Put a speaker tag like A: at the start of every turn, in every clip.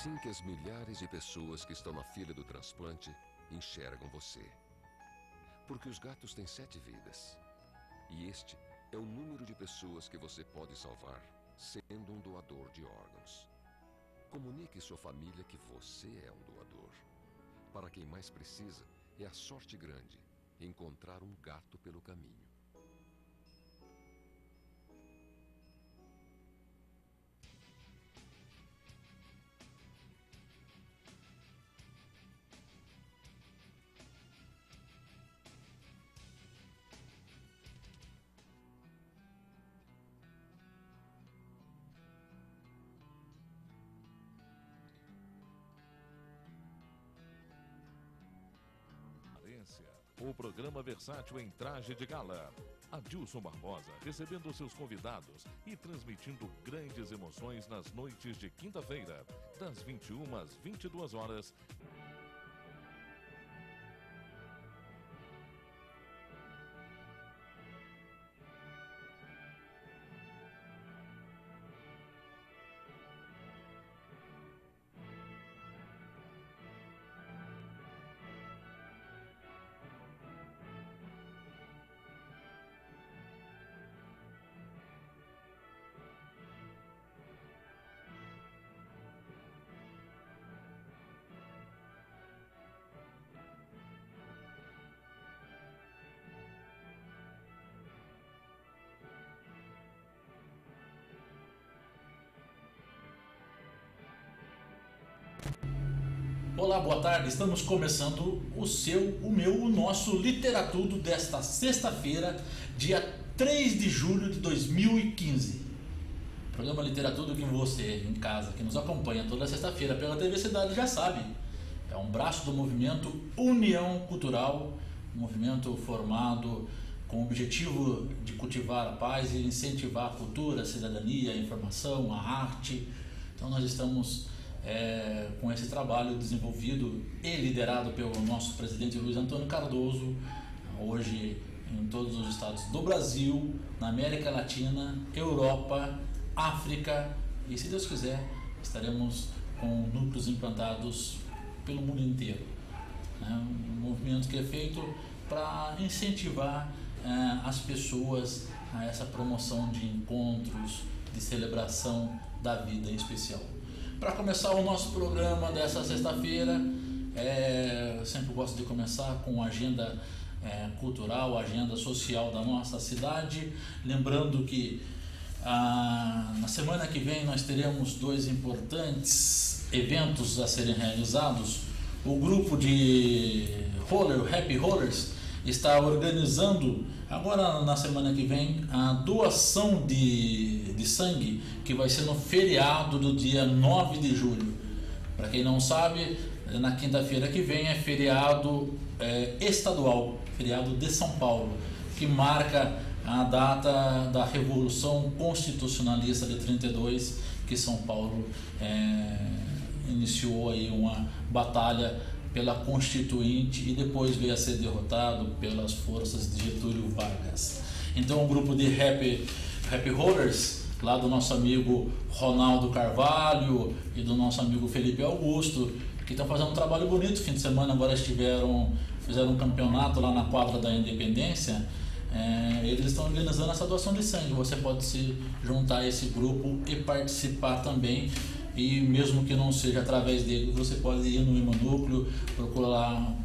A: assim que as milhares de pessoas que estão na fila do transplante enxergam você. Porque os gatos têm 7 vidas. E este é o número de pessoas que você pode salvar sendo um doador de órgãos. Comunique sua família que você é um doador. Para quem mais precisa, é a sorte grande encontrar um gato pelo caminho.
B: O programa versátil em traje de gala. Adilson Barbosa recebendo seus convidados e transmitindo grandes emoções nas noites de quinta-feira, das 21 às 22 horas.
C: Olá, boa tarde. Estamos começando o nosso Literatudo desta sexta-feira, dia 3 de julho de 2015. O programa Literatudo que você em casa, que nos acompanha toda sexta-feira pela TV Cidade já sabe. É um braço do movimento União Cultural, um movimento formado com o objetivo de cultivar a paz e incentivar a cultura, a cidadania, a informação, a arte. Então nós estamos com esse trabalho desenvolvido e liderado pelo nosso presidente Luiz Antônio Cardoso, hoje em todos os estados do Brasil, na América Latina, Europa, África e, se Deus quiser, estaremos com núcleos implantados pelo mundo inteiro. Um movimento que é feito para incentivar as pessoas a essa promoção de encontros, de celebração da vida em especial. Para começar o nosso programa dessa sexta-feira, eu sempre gosto de começar com a agenda cultural, a agenda social da nossa cidade. Lembrando que na semana que vem nós teremos 2 importantes eventos a serem realizados. O grupo de roller, Happy Rollers, está organizando agora na semana que vem a doação de sangue, que vai ser no feriado do dia 9 de julho. Para quem não sabe, na quinta-feira que vem é feriado estadual, feriado de São Paulo, que marca a data da Revolução Constitucionalista de 32, que São Paulo iniciou aí uma batalha pela Constituinte e depois veio a ser derrotado pelas forças de Getúlio Vargas. Então o grupo de Happy Rollers, lá do nosso amigo Ronaldo Carvalho e do nosso amigo Felipe Augusto, que estão fazendo um trabalho bonito. Fim de semana agora fizeram um campeonato lá na quadra da Independência. Eles estão organizando essa doação de sangue. Você pode se juntar a esse grupo e participar também. E mesmo que não seja através dele, você pode ir no Imunúcleo, procurar lá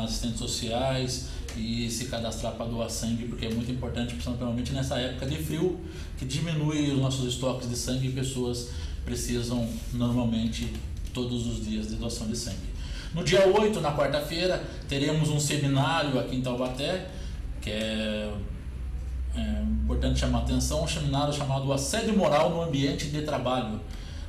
C: assistentes sociais e se cadastrar para doar sangue, porque é muito importante, principalmente nessa época de frio, que diminui os nossos estoques de sangue e pessoas precisam normalmente todos os dias de doação de sangue. No dia 8, na quarta-feira, teremos um seminário aqui em Taubaté, que é importante chamar a atenção, um seminário chamado Assédio Moral no Ambiente de Trabalho.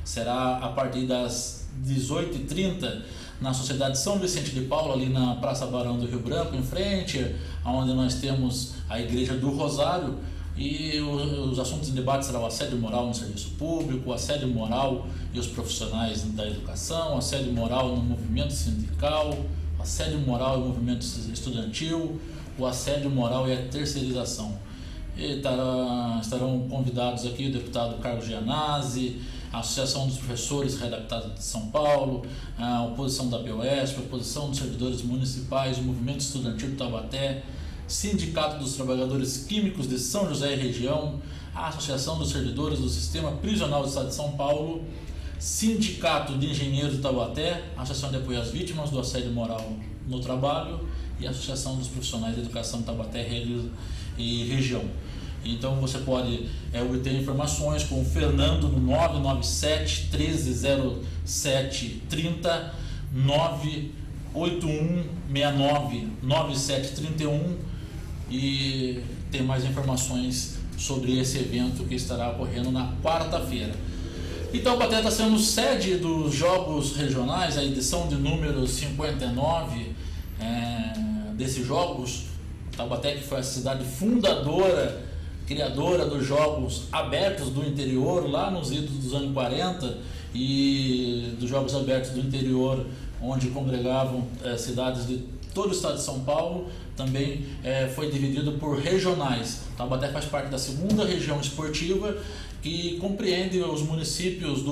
C: Será a partir das 18h30 na Sociedade São Vicente de Paulo, ali na Praça Barão do Rio Branco, em frente, onde nós temos a Igreja do Rosário. E os assuntos em debate serão o assédio moral no serviço público, o assédio moral e os profissionais da educação, o assédio moral no movimento sindical, o assédio moral no movimento estudantil, o assédio moral e a terceirização. E estarão convidados aqui o deputado Carlos Gianazzi, a Associação dos Professores Readaptados de São Paulo, a oposição da BOESP, a oposição dos servidores municipais, o Movimento Estudantil de Taubaté, Sindicato dos Trabalhadores Químicos de São José e Região, a Associação dos Servidores do Sistema Prisional do Estado de São Paulo, Sindicato de Engenheiros de Taubaté, a Associação de Apoio às Vítimas do Assédio Moral no Trabalho e a Associação dos Profissionais de Educação de Taubaté e Região. Então você pode obter informações com o Fernando no 997 1307 30 981 69 9731 e tem mais informações sobre esse evento que estará ocorrendo na quarta-feira. E Taubaté está sendo sede dos Jogos Regionais, a edição de número 59 desses Jogos. Taubaté, que foi a cidade fundadora, criadora dos Jogos Abertos do Interior, lá nos idos dos anos 40, e dos Jogos Abertos do Interior, onde congregavam cidades de todo o estado de São Paulo, também foi dividido por regionais. Taubaté faz parte da segunda região esportiva, que compreende os municípios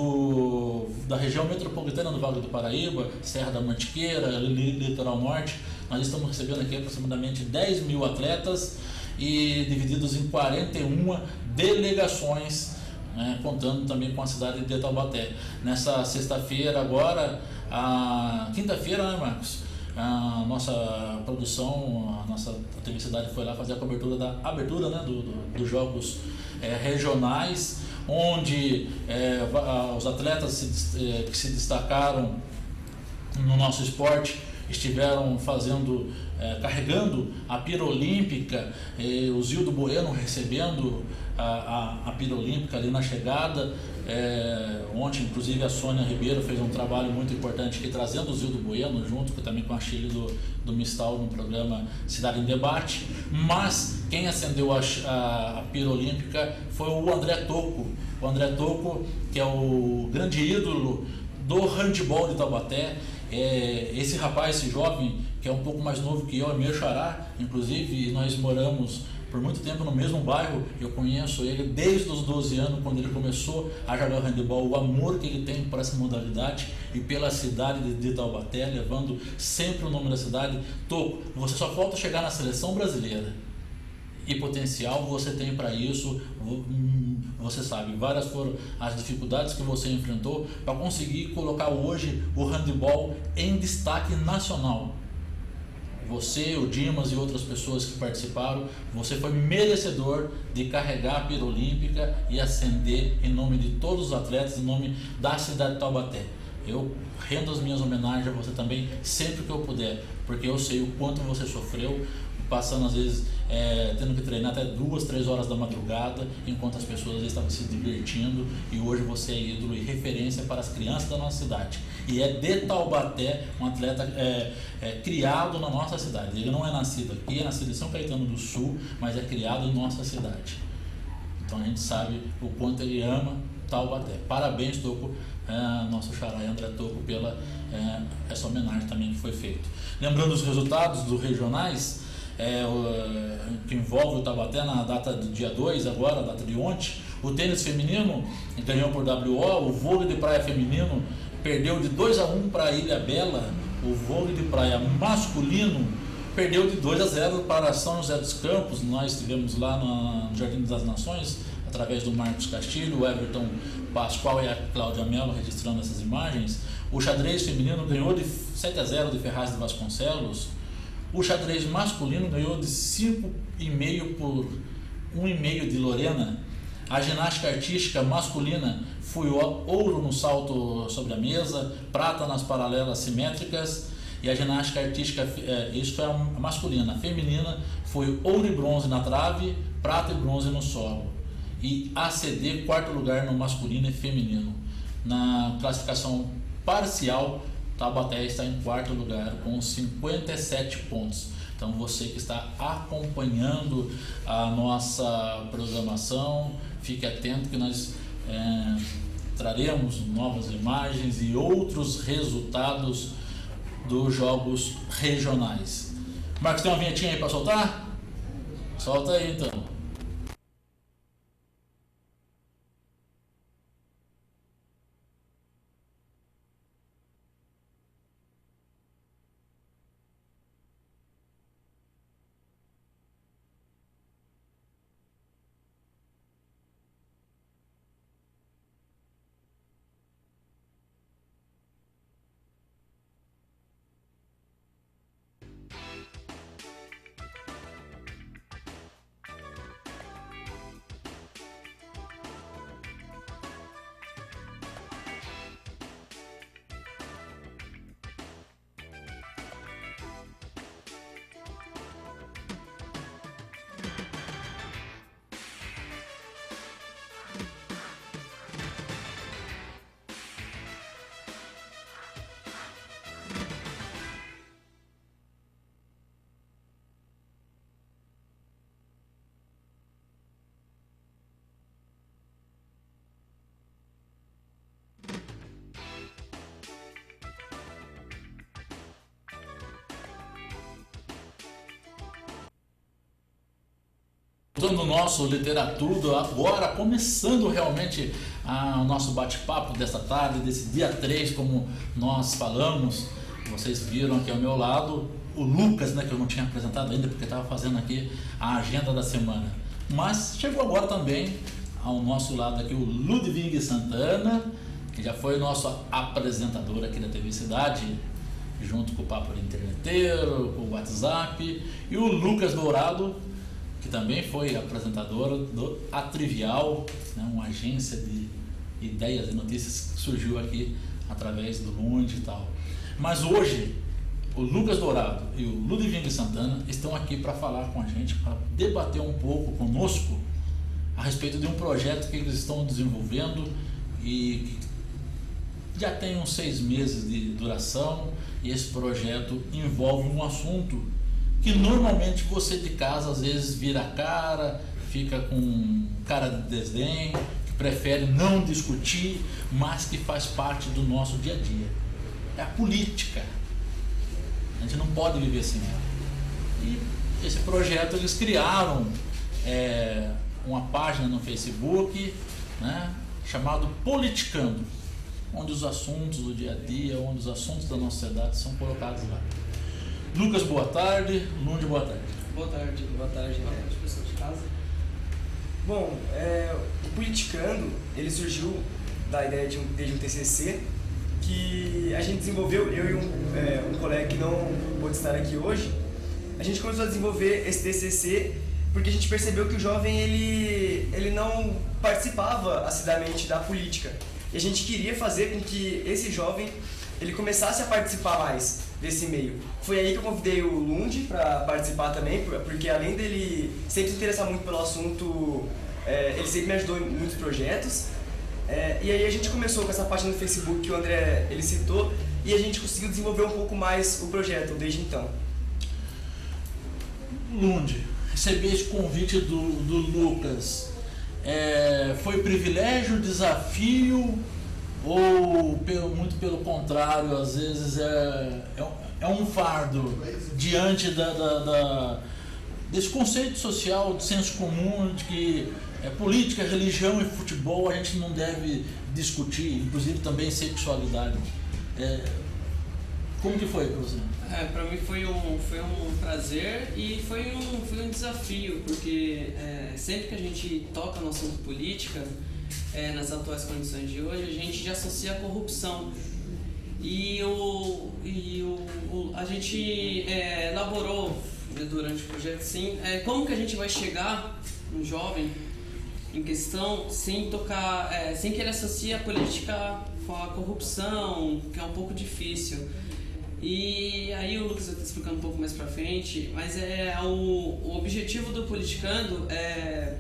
C: da região metropolitana do Vale do Paraíba, Serra da Mantiqueira, Litoral Norte. Nós estamos recebendo aqui aproximadamente 10 mil atletas e divididos em 41 delegações, contando também com a cidade de Taubaté. Nessa sexta-feira agora, quinta-feira, né, Marcos? A nossa produção, a nossa cidade foi lá fazer a cobertura da abertura, né, dos Jogos Regionais, onde os atletas que se destacaram no nosso esporte estiveram carregando a pira olímpica, o Zildo Bueno recebendo a pira olímpica ali na chegada. Ontem, inclusive, a Sônia Ribeiro fez um trabalho muito importante aqui, trazendo o Zildo Bueno junto também com a Chile do Mistal no programa Cidade em Debate. Mas quem acendeu a pira olímpica foi o André Tocco. O André Tocco, que é o grande ídolo do handebol de Taubaté. Esse rapaz, esse jovem, que é um pouco mais novo que eu, é meu xará, inclusive nós moramos por muito tempo no mesmo bairro. Eu conheço ele desde os 12 anos, quando ele começou a jogar handebol, o amor que ele tem por essa modalidade e pela cidade de Taubaté, levando sempre o nome da cidade. Tocco, você só falta chegar na seleção brasileira, e potencial você tem para isso. Você sabe, várias foram as dificuldades que você enfrentou para conseguir colocar hoje o handebol em destaque nacional. Você, o Dimas e outras pessoas que participaram, você foi merecedor de carregar a pira olímpica e acender em nome de todos os atletas, em nome da cidade de Taubaté. Eu rendo as minhas homenagens a você também, sempre que eu puder, porque eu sei o quanto você sofreu, passando às vezes tendo que treinar até 2, 3 horas da madrugada, enquanto as pessoas estavam se divertindo, e hoje você é ídolo e referência para as crianças da nossa cidade. E é de Taubaté, um atleta criado na nossa cidade. Ele não é nascido aqui, é nascido em São Caetano do Sul, mas é criado em nossa cidade. Então a gente sabe o quanto ele ama Taubaté. Parabéns, Tocco, nosso xará André Tocco, pela essa homenagem também que foi feita. Lembrando os resultados dos regionais, que envolve o Taubaté na data do dia 2, agora, a data de ontem. O tênis feminino ganhou por WO, o vôlei de praia feminino perdeu de 2-1 para a Ilha Bela, o vôlei de praia masculino perdeu de 2-0 para São José dos Campos. Nós estivemos lá no Jardim das Nações, através do Marcos Castilho, o Everton Pascoal e a Cláudia Mello registrando essas imagens. O xadrez feminino ganhou de 7-0 de Ferraz de Vasconcelos. O xadrez masculino ganhou de 5,5 por 1,5 de Lorena. A ginástica artística masculina foi ouro no salto sobre a mesa, prata nas paralelas simétricas. E a ginástica artística, isso foi a masculina. A feminina foi ouro e bronze na trave, prata e bronze no solo. E ACD, quarto lugar no masculino e feminino. Na classificação parcial, Taubaté está em quarto lugar com 57 pontos. Então você que está acompanhando a nossa programação, fique atento que nós traremos novas imagens e outros resultados dos jogos regionais. Marcos, tem uma vinhetinha aí para soltar? Solta aí então. escutando o nosso Literatudo, agora começando realmente o nosso bate-papo desta tarde, desse dia 3, como nós falamos. Vocês viram aqui ao meu lado o Lucas, né, que eu não tinha apresentado ainda porque estava fazendo aqui a agenda da semana. Mas chegou agora também ao nosso lado aqui o Ludwig Santana, que já foi nosso apresentador aqui da TV Cidade, junto com o Papo Interneteiro, com o WhatsApp, e o Lucas Dourado, que também foi apresentador do A Trivial, né, uma agência de ideias e notícias que surgiu aqui através do Lund e tal. Mas hoje, o Lucas Dourado e o Ludwig Santana estão aqui para falar com a gente, para debater um pouco conosco a respeito de um projeto que eles estão desenvolvendo e que já tem uns 6 meses de duração, e esse projeto envolve um assunto que normalmente você de casa às vezes vira a cara, fica com cara de desdém, que prefere não discutir, mas que faz parte do nosso dia a dia. É a política. A gente não pode viver sem ela. E esse projeto eles criaram uma página no Facebook, né, chamado Politicando, onde os assuntos do dia a dia, onde os assuntos da nossa sociedade são colocados lá. Lucas, boa tarde. Lund, boa tarde.
D: Boa tarde, pessoal de casa. Bom, o Politicando, ele surgiu da ideia de um TCC que a gente desenvolveu, eu e um colega que não pôde estar aqui hoje. A gente começou a desenvolver esse TCC porque a gente percebeu que o jovem ele não participava assiduamente da política. E a gente queria fazer com que esse jovem ele começasse a participar mais desse meio. Foi aí que eu convidei o Lund para participar também, porque além dele sempre se interessar muito pelo assunto, ele sempre me ajudou em muitos projetos. E aí a gente começou com essa página no Facebook que o André ele citou, e a gente conseguiu desenvolver um pouco mais o projeto desde então.
C: Lund, receber esse convite do Lucas, foi privilégio, desafio, ou muito pelo contrário, às vezes é um fardo diante desse conceito social, de senso comum, de que política, religião e futebol a gente não deve discutir, inclusive também sexualidade. Como que foi para você?
D: Para mim foi um prazer e foi um desafio, porque sempre que a gente toca no assunto política, nas atuais condições de hoje, a gente já associa a corrupção. E a gente elaborou durante o projeto, sim, como que a gente vai chegar no jovem em questão sem tocar, sem que ele associe a política com a corrupção, que é um pouco difícil. E aí o Lucas vai estar explicando um pouco mais pra frente, mas o objetivo do Politicando é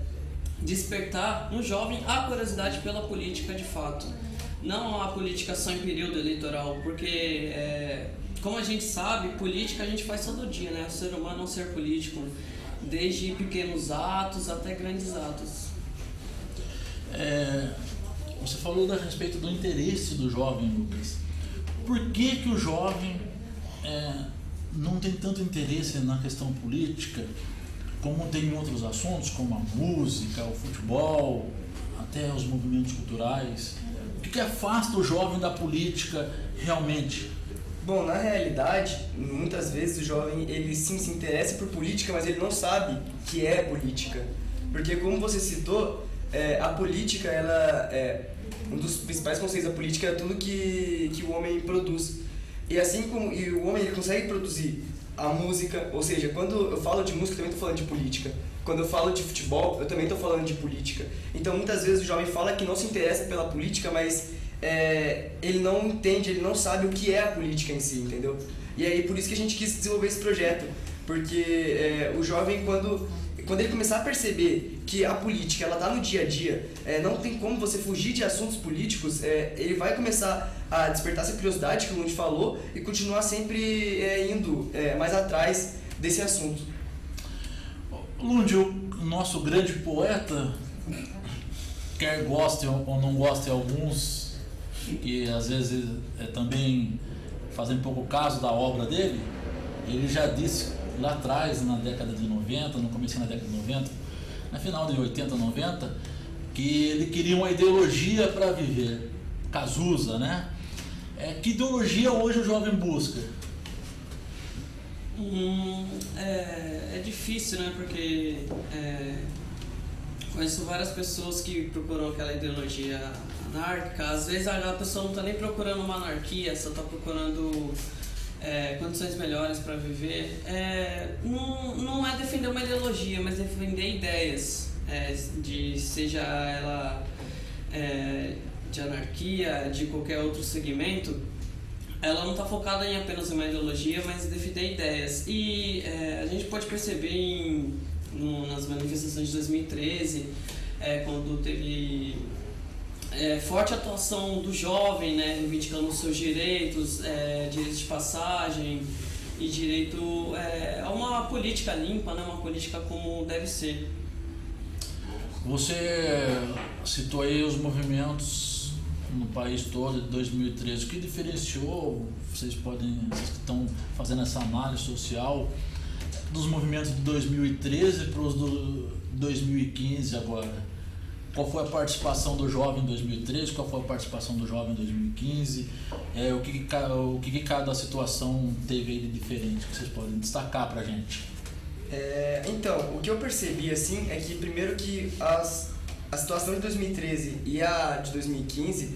D: despertar no jovem a curiosidade pela política de fato. Não a política só em período eleitoral, porque como a gente sabe, política a gente faz todo dia, né? O ser humano é um ser político, desde pequenos atos até grandes atos.
C: Você falou a respeito do interesse do jovem, Lucas. Por que o jovem não tem tanto interesse na questão política como tem em outros assuntos, como a música, o futebol, até os movimentos culturais? O que afasta o jovem da política realmente?
D: Bom, na realidade, muitas vezes o jovem ele sim se interessa por política, mas ele não sabe que é política. Porque como você citou, a política, ela um dos principais conceitos da política é tudo que o homem produz. E assim como o homem ele consegue produzir a música, ou seja, quando eu falo de música, eu também estou falando de política. Quando eu falo de futebol, eu também estou falando de política. Então, muitas vezes o jovem fala que não se interessa pela política, mas ele não entende, ele não sabe o que é a política em si, entendeu? E aí, por isso que a gente quis desenvolver esse projeto. Porque o jovem, quando ele começar a perceber que a política ela está no dia a dia, não tem como você fugir de assuntos políticos, ele vai começar a despertar essa curiosidade que o Lund falou e continuar sempre indo mais atrás desse assunto.
C: Lund, o nosso grande poeta, quer goste ou não goste alguns, que às vezes também fazem pouco caso da obra dele, ele já disse lá atrás, na década de 90, no começo da década de 90, na final de 80, 90, que ele queria uma ideologia para viver. Cazuza, né? Que ideologia hoje o jovem busca?
E: É difícil, né? Porque conheço várias pessoas que procuram aquela ideologia anárquica. Às vezes a pessoa não está nem procurando uma anarquia, só está procurando condições melhores para viver. Não é defender uma ideologia, mas defender ideias, seja ela de anarquia, de qualquer outro segmento. Ela não está focada em apenas uma ideologia, mas defender ideias. E a gente pode perceber nas manifestações de 2013, quando teve forte atuação do jovem, né, reivindicando os seus direitos, direitos de passagem e direito a uma política limpa, né, uma política como deve ser.
C: Você citou aí os movimentos no país todo de 2013. O que diferenciou, vocês que estão fazendo essa análise social, dos movimentos de 2013 para os do 2015 agora? Qual foi a participação do jovem em 2013? Qual foi a participação do jovem em 2015? O que cada situação teve aí de diferente que vocês podem destacar para a gente?
D: Então, o que eu percebi assim é que primeiro que a situação de 2013 e a de 2015,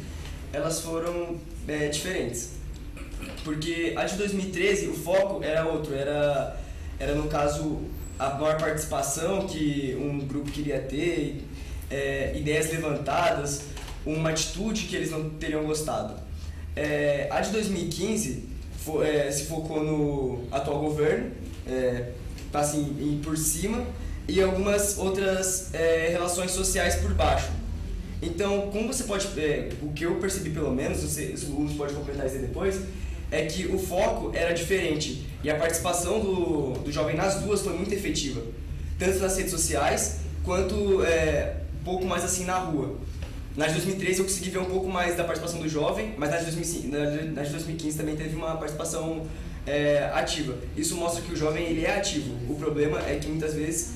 D: elas foram diferentes. Porque a de 2013, o foco era outro, era no caso a maior participação que um grupo queria ter, ideias levantadas, uma atitude que eles não teriam gostado. A de 2015 se focou no atual governo, assim, por cima, e algumas outras relações sociais por baixo. Então, como você pode, o que eu percebi pelo menos, os alunos podem complementar isso depois, é que o foco era diferente e a participação do jovem nas duas foi muito efetiva, tanto nas redes sociais quanto um pouco mais assim na rua. Na de 2013 eu consegui ver um pouco mais da participação do jovem, mas na de 2015 também teve uma participação ativa. Isso mostra que o jovem ele é ativo. O problema é que muitas vezes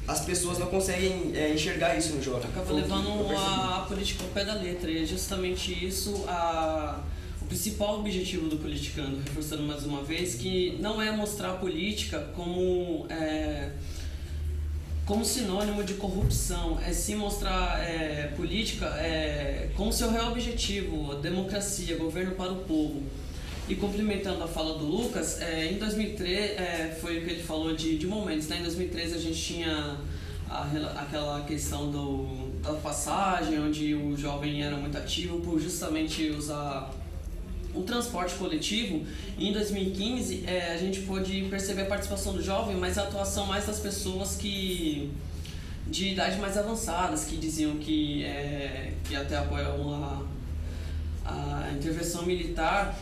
D: as pessoas não conseguem enxergar isso no jovem.
E: Acaba levando a política ao pé da letra, e é justamente isso o principal objetivo do Politicando, reforçando mais uma vez, que não é mostrar a política como sinônimo de corrupção, é sim mostrar política como seu real objetivo, democracia, governo para o povo. E complementando a fala do Lucas, em 2013, foi o que ele falou de momentos, né? Em 2013 a gente tinha aquela questão da passagem, onde o jovem era muito ativo por justamente usar o transporte coletivo. E em 2015 a gente pôde perceber a participação do jovem, mas a atuação mais das pessoas de idade mais avançadas, que diziam que até apoiam a intervenção militar,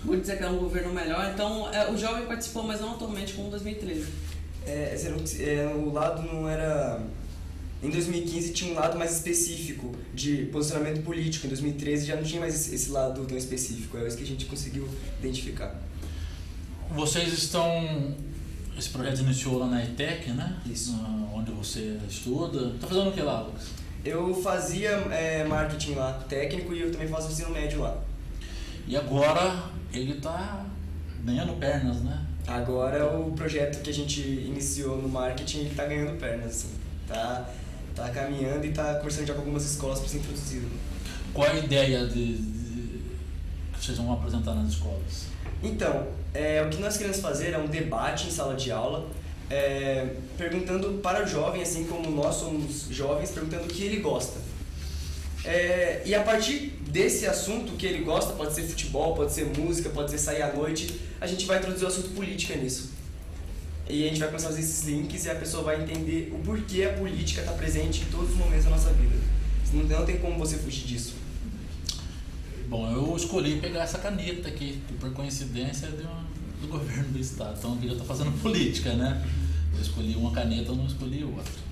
E: vou dizer que é um governo melhor. Então o jovem participou, mas não atualmente como em 2013.
D: O lado não era... Em 2015 tinha um lado mais específico de posicionamento político, em 2013 já não tinha mais esse lado tão específico, é isso que a gente conseguiu identificar.
C: Vocês estão... Esse projeto iniciou lá na ETEC, né?
D: Isso.
C: Onde você estuda. Tá fazendo o que lá, Lucas?
D: Eu fazia marketing lá, técnico, e eu também faço ensino médio lá.
C: E agora ele tá ganhando pernas, né?
D: Agora o projeto que a gente iniciou no marketing, ele tá ganhando pernas, assim. Tá caminhando e tá conversando já com algumas escolas para ser introduzido.
C: Qual a ideia que vocês vão apresentar nas escolas?
D: Então, o que nós queremos fazer é um debate em sala de aula, perguntando para o jovem, assim como nós somos jovens, perguntando o que ele gosta. E a partir desse assunto que ele gosta, pode ser futebol, pode ser música, pode ser sair à noite, a gente vai introduzir o assunto política nisso. E a gente vai começar a fazer esses links e a pessoa vai entender o porquê a política está presente em todos os momentos da nossa vida. Não tem como você fugir disso.
C: Bom, eu escolhi pegar essa caneta aqui, que por coincidência é do governo do estado. Então aqui já está fazendo política, né? Eu escolhi uma caneta, eu não escolhi outra.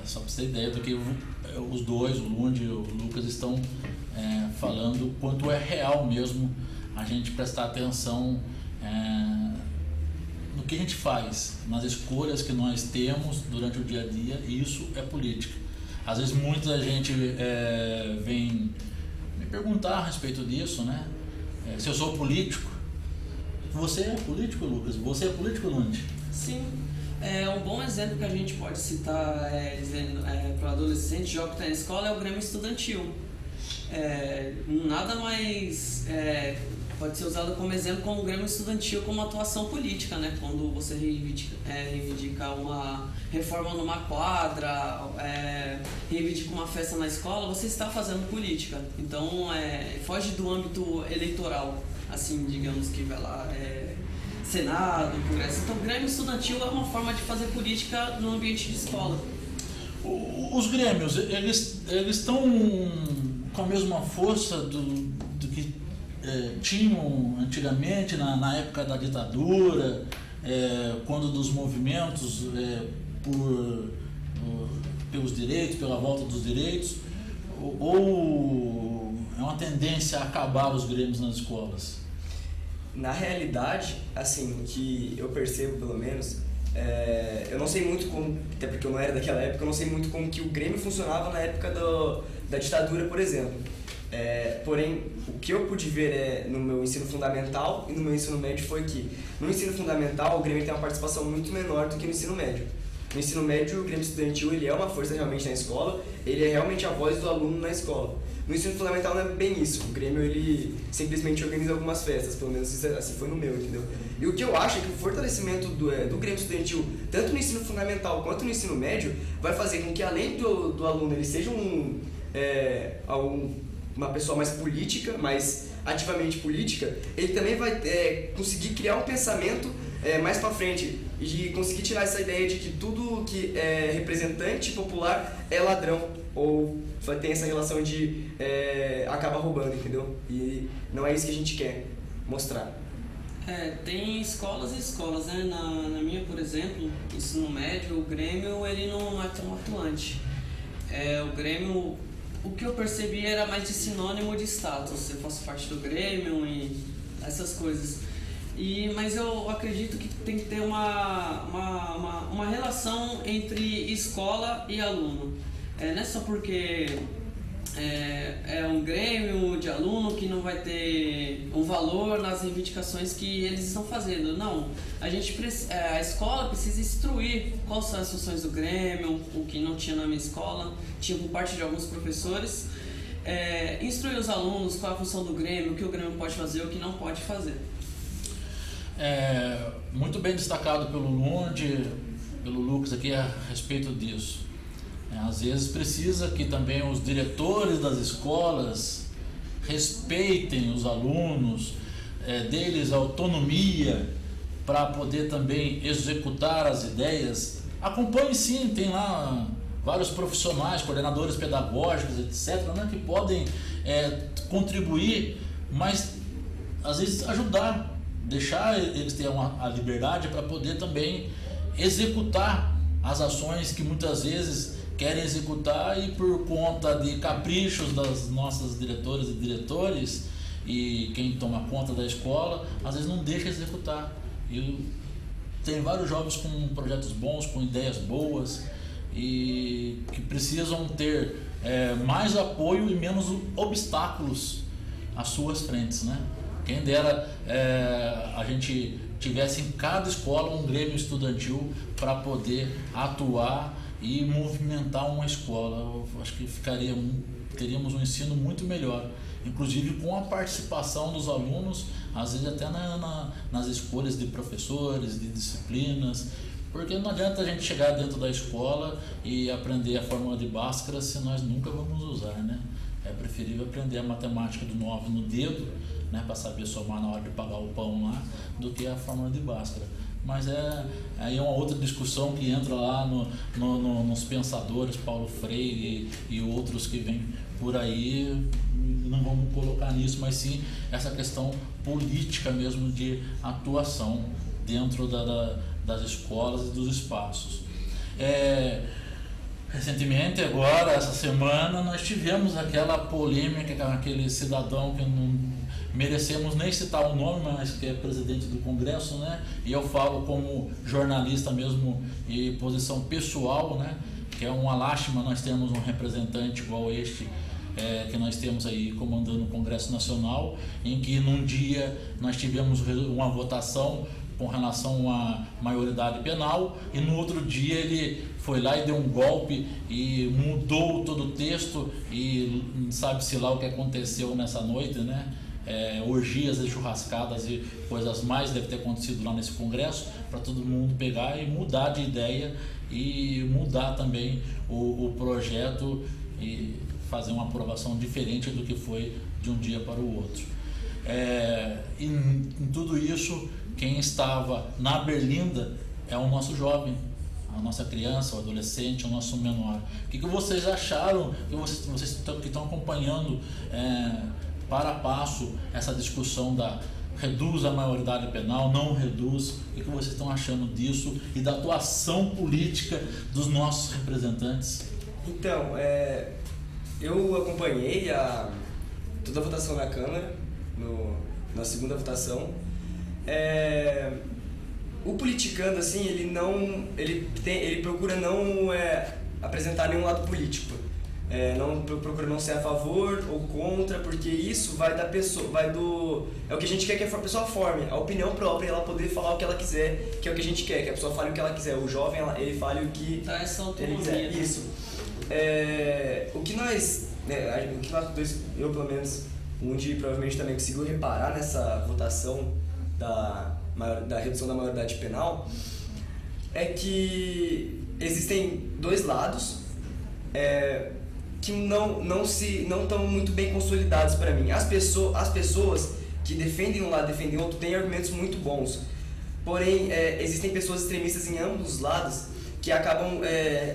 C: Só para você ter ideia do que os dois, o Lund e o Lucas, estão falando, o quanto é real mesmo a gente prestar atenção no que a gente faz, nas escolhas que nós temos durante o dia a dia, isso é política. Às vezes muita gente vem me perguntar a respeito disso, né? Se eu sou político. Você é político, Lucas? Você é político, Nunes?
E: Sim. Um bom exemplo que a gente pode citar para o adolescente jovem que está na escola é o Grêmio Estudantil. Nada mais pode ser usado como exemplo como o Grêmio Estudantil como atuação política, né? Quando você reivindica uma reforma numa quadra, reivindica uma festa na escola, você está fazendo política. Então, foge do âmbito eleitoral, assim, digamos que vai lá, Senado, Congresso. Então, o Grêmio Estudantil é uma forma de fazer política no ambiente de escola.
C: Os grêmios, eles estão com a mesma força do que tinham antigamente, na época da ditadura, quando dos movimentos pelos direitos, pela volta dos direitos, ou é uma tendência a acabar os grêmios nas escolas?
D: Na realidade, assim, o que eu percebo pelo menos, eu não sei muito como, até porque eu não era daquela época, eu não sei muito como que o Grêmio funcionava na época da ditadura, por exemplo. Porém, o que eu pude ver no meu ensino fundamental e no meu ensino médio foi que no ensino fundamental o Grêmio tem uma participação muito menor do que no ensino médio. No ensino médio, o Grêmio Estudantil ele é uma força realmente na escola, ele é realmente a voz do aluno na escola. No ensino fundamental não é bem isso, o Grêmio ele simplesmente organiza algumas festas, pelo menos assim foi no meu, entendeu? E o que eu acho é que o fortalecimento do Grêmio Estudantil, tanto no ensino fundamental quanto no ensino médio, vai fazer com que além do aluno ele seja uma pessoa mais política, mais ativamente política, ele também vai conseguir criar um pensamento mais para frente e conseguir tirar essa ideia de que tudo que é representante popular é ladrão ou tem essa relação de acaba roubando, entendeu? E não é isso que a gente quer mostrar.
E: Tem escolas e escolas, né? Na minha, por exemplo, ensino médio, o Grêmio ele não é tão atuante. O Grêmio, o que eu percebi era mais de sinônimo de status. Eu faço parte do Grêmio e essas coisas. Mas eu acredito que tem que ter uma relação entre escola e aluno. Não é só porque é um grêmio de aluno que não vai ter um valor nas reivindicações que eles estão fazendo. Não, a escola precisa instruir quais são as funções do Grêmio, o que não tinha na minha escola, tinha por parte de alguns professores. Instruir os alunos qual é a função do Grêmio, o que o Grêmio pode fazer, o que não pode fazer.
C: Muito bem destacado pelo Lund, pelo Lucas aqui a respeito disso. Às vezes precisa que também os diretores das escolas respeitem os alunos, deles autonomia para poder também executar as ideias. Acompanhe sim, tem lá vários profissionais, coordenadores pedagógicos, etc., né, que podem contribuir, mas às vezes ajudar, deixar eles terem a liberdade para poder também executar as ações que muitas vezes querem executar e por conta de caprichos das nossas diretoras e diretores e quem toma conta da escola, às vezes não deixa executar. E tem vários jovens com projetos bons, com ideias boas e que precisam ter mais apoio e menos obstáculos às suas frentes, né? Quem dera a gente tivesse em cada escola um Grêmio Estudantil para poder atuar e movimentar uma escola. Eu acho que teríamos um ensino muito melhor, inclusive com a participação dos alunos, às vezes até nas escolhas de professores, de disciplinas, porque não adianta a gente chegar dentro da escola e aprender a fórmula de Bhaskara se nós nunca vamos usar, né? É preferível aprender a matemática do 9 no dedo, né, para saber somar na hora de pagar o pão lá, do que a fórmula de Bhaskara. Mas aí é uma outra discussão que entra lá nos pensadores, Paulo Freire e outros que vêm por aí, não vamos colocar nisso, mas sim essa questão política mesmo de atuação dentro das escolas e dos espaços. Recentemente, agora, essa semana, nós tivemos aquela polêmica com aquele cidadão que merecemos nem citar o nome, mas que é presidente do Congresso, né? E eu falo como jornalista mesmo e posição pessoal, né? Que é uma lástima nós termos um representante igual este, que nós temos aí comandando o Congresso Nacional, em que num dia nós tivemos uma votação com relação à maioridade penal e no outro dia ele foi lá e deu um golpe e mudou todo o texto e sabe-se lá o que aconteceu nessa noite, né? Orgias e churrascadas e coisas mais deve ter acontecido lá nesse congresso para todo mundo pegar e mudar de ideia e mudar também o projeto e fazer uma aprovação diferente do que foi de um dia para o outro. Em tudo isso, quem estava na berlinda é o nosso jovem, a nossa criança, o adolescente, o nosso menor. O que vocês acharam, que vocês que estão acompanhando para a passo essa discussão da reduz a maioridade penal, não reduz, o que vocês estão achando disso e da atuação política dos nossos representantes?
D: Então, eu acompanhei toda a votação na Câmara, na segunda votação. O politicando, assim, ele procura não apresentar nenhum lado político. Procura não ser a favor ou contra, porque isso vai da pessoa, é o que a gente quer que a pessoa forme, a opinião própria, ela poder falar o que ela quiser, que é o que a gente quer, que a pessoa fale o que ela quiser, o jovem ele fale o que
E: essa autonomia,
D: ele quiser.
E: né?
D: Isso. O que nós dois, eu pelo menos, onde provavelmente também conseguiu reparar nessa votação da redução da maioridade penal, é que existem dois lados que não estão muito bem consolidados para mim. As pessoas que defendem um lado e defendem outro têm argumentos muito bons, porém existem pessoas extremistas em ambos os lados que acabam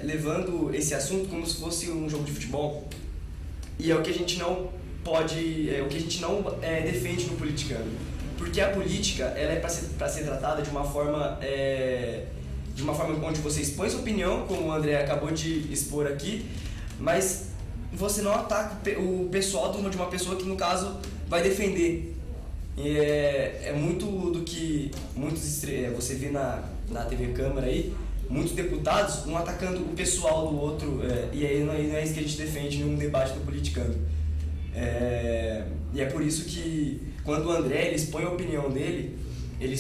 D: levando esse assunto como se fosse um jogo de futebol, e é o que a gente não pode, o que a gente não defende no politicano, porque a política ela é para ser tratada de uma forma onde você expõe sua opinião, como o André acabou de expor aqui, mas você não ataca o pessoal de uma pessoa que, no caso, vai defender. É muito do que você vê na TV Câmara aí, muitos deputados um atacando o pessoal do outro, e aí não é isso que a gente defende num debate do politicano. E é por isso que, quando o André ele expõe a opinião dele, ele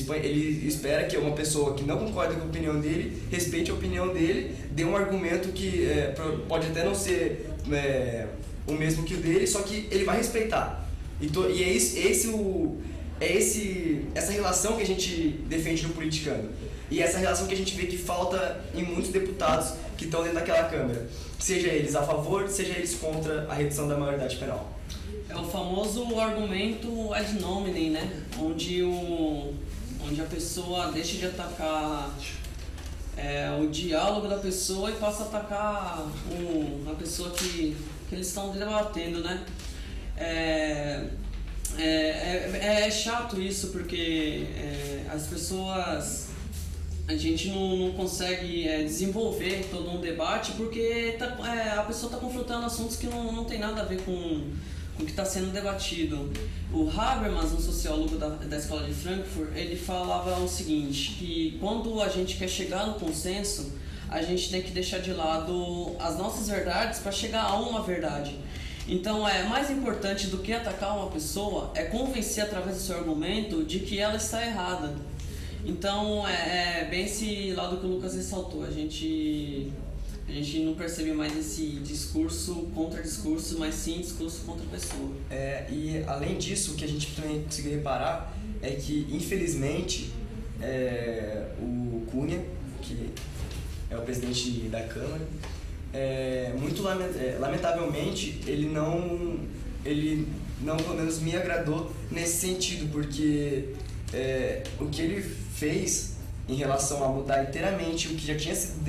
D: espera que uma pessoa que não concorda com a opinião dele respeite a opinião dele, dê um argumento que pode até não ser o mesmo que o dele, só que ele vai respeitar. E essa relação que a gente defende no politicano. E essa relação que a gente vê que falta em muitos deputados que estão dentro daquela Câmara. Seja eles a favor, seja eles contra a redução da maioridade penal.
E: É o famoso argumento ad nominem, né? Onde a pessoa deixa de atacar o diálogo da pessoa e passa a atacar a pessoa que eles estão debatendo, né? É chato isso, porque as pessoas... A gente não consegue desenvolver todo um debate porque a pessoa está confrontando assuntos que não tem nada a ver com o que está sendo debatido. O Habermas, um sociólogo da Escola de Frankfurt, ele falava o seguinte, que quando a gente quer chegar no consenso, a gente tem que deixar de lado as nossas verdades para chegar a uma verdade. Então, mais importante do que atacar uma pessoa é convencer através do seu argumento de que ela está errada. Então, bem esse lado que o Lucas ressaltou. A gente não percebe mais esse discurso contra discurso, mas sim discurso contra pessoa.
D: E além disso, o que a gente também conseguiu reparar é que, infelizmente, o Cunha, que é o presidente da Câmara, muito lamentavelmente, ele não pelo menos me agradou nesse sentido, porque o que ele fez em relação a mudar inteiramente o que já tinha sido